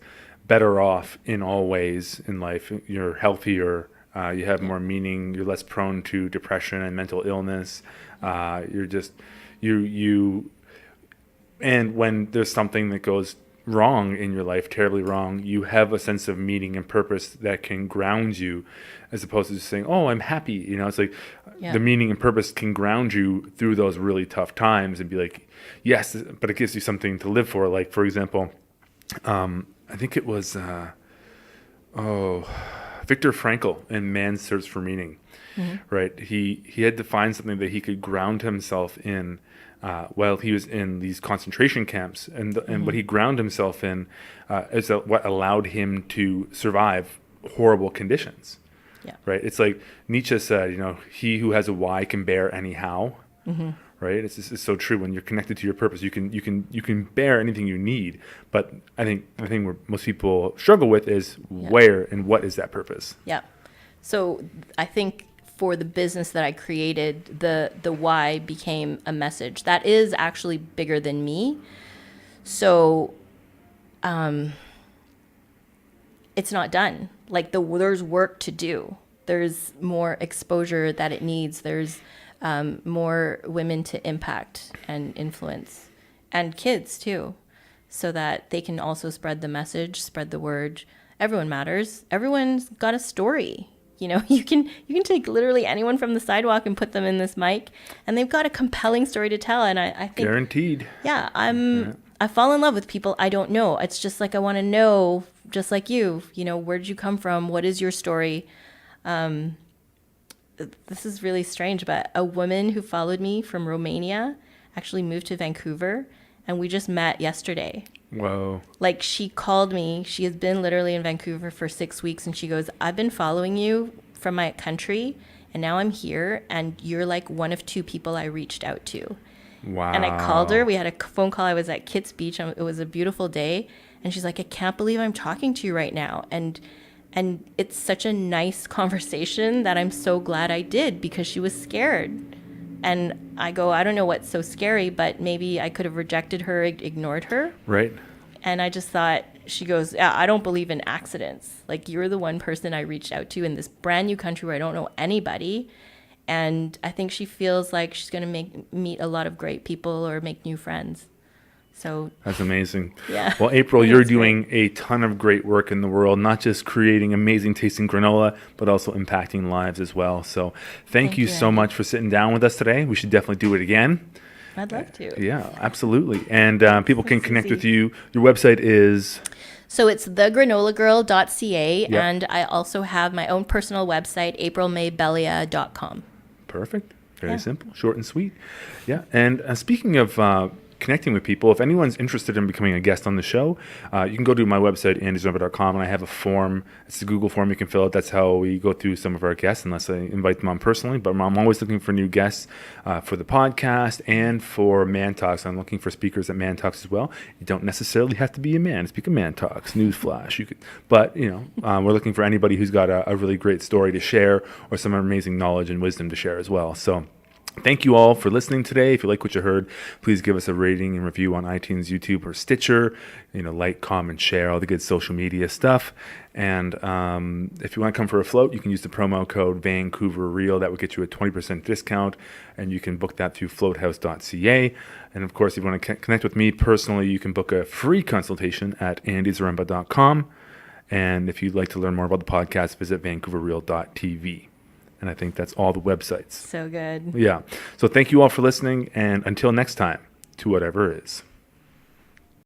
Speaker 1: better off in all ways in life. You're healthier, you have more meaning, you're less prone to depression and mental illness. You're just, and when there's something that goes wrong in your life, terribly wrong, you have a sense of meaning and purpose that can ground you, as opposed to just saying, oh, I'm happy. You know, it's like the meaning and purpose can ground you through those really tough times and be like, yes, but it gives you something to live for. Like, for example, I think it was, Viktor Frankl in Man's Search for Meaning, right? He had to find something that he could ground himself in while he was in these concentration camps. And what he ground himself in is what allowed him to survive horrible conditions.
Speaker 2: Yeah.
Speaker 1: Right. It's like Nietzsche said, you know, he who has a why can bear any how. Right. It's so true. When you're connected to your purpose, you can bear anything you need. But I think the thing where most people struggle with is where and what is that purpose? Yeah.
Speaker 2: So I think for the business that I created, the why became a message that is actually bigger than me. So it's not done. Like there's work to do. There's more exposure that it needs. There's more women to impact and influence, and kids too, so that they can also spread the message, spread the word. Everyone matters. Everyone's got a story. You know, you can take literally anyone from the sidewalk and put them in this mic, and they've got a compelling story to tell. And I think
Speaker 1: guaranteed.
Speaker 2: Yeah, I fall in love with people I don't know. It's just like I want to know, just like you know, where did you come from? What is your story? This is really strange, but a woman who followed me from Romania actually moved to Vancouver, and we just met yesterday.
Speaker 1: Whoa.
Speaker 2: Like, she called me. She has been literally in Vancouver for 6 weeks, and she goes, I've been following you from my country, and now I'm here, and you're like one of 2 people I reached out to.
Speaker 1: Wow.
Speaker 2: And I called her. We had a phone call. I was at Kitts Beach. It was a beautiful day. And she's like, I can't believe I'm talking to you right now. And it's such a nice conversation that I'm so glad I did, because she was scared. And I go, I don't know what's so scary, but maybe I could have rejected her, ignored her.
Speaker 1: Right.
Speaker 2: And I just thought, she goes, yeah, I don't believe in accidents. Like, you're the one person I reached out to in this brand new country where I don't know anybody. And I think she feels like she's going to meet a lot of great people or make new friends. So
Speaker 1: that's amazing.
Speaker 2: Yeah.
Speaker 1: Well, April, you're doing a ton of great work in the world, not just creating amazing tasting granola, but also impacting lives as well. So thank you so much for sitting down with us today. We should definitely do it again.
Speaker 2: I'd love to.
Speaker 1: Yeah, absolutely. And people can connect with you. Your website is?
Speaker 2: So it's thegranolagirl.ca. Yep. And I also have my own personal website, aprilmaybellia.com.
Speaker 1: Perfect. Very simple, short and sweet. Yeah. And speaking of connecting with people, if anyone's interested in becoming a guest on the show, you can go to my website, andysrumba.com, and I have a form. It's a Google form you can fill out. That's how we go through some of our guests, unless I invite them on personally. But I'm always looking for new guests for the podcast and for Man Talks. I'm looking for speakers at Man Talks as well. You don't necessarily have to be a man to speak at Man Talks. Newsflash. You could, but you know, we're looking for anybody who's got a really great story to share or some amazing knowledge and wisdom to share as well. So thank you all for listening today. If you like what you heard, please give us a rating and review on iTunes, YouTube, or Stitcher. You know, like, comment, share, all the good social media stuff. And if you want to come for a float, you can use the promo code Vancouver Real. That will get you a 20% discount, and you can book that through Floathouse.ca. And of course, if you want to connect with me personally, you can book a free consultation at andysrumba.com. And if you'd like to learn more about the podcast, visit vancouverreal.tv. And I think that's all the websites.
Speaker 2: So good.
Speaker 1: Yeah. So thank you all for listening. And until next time, to whatever is.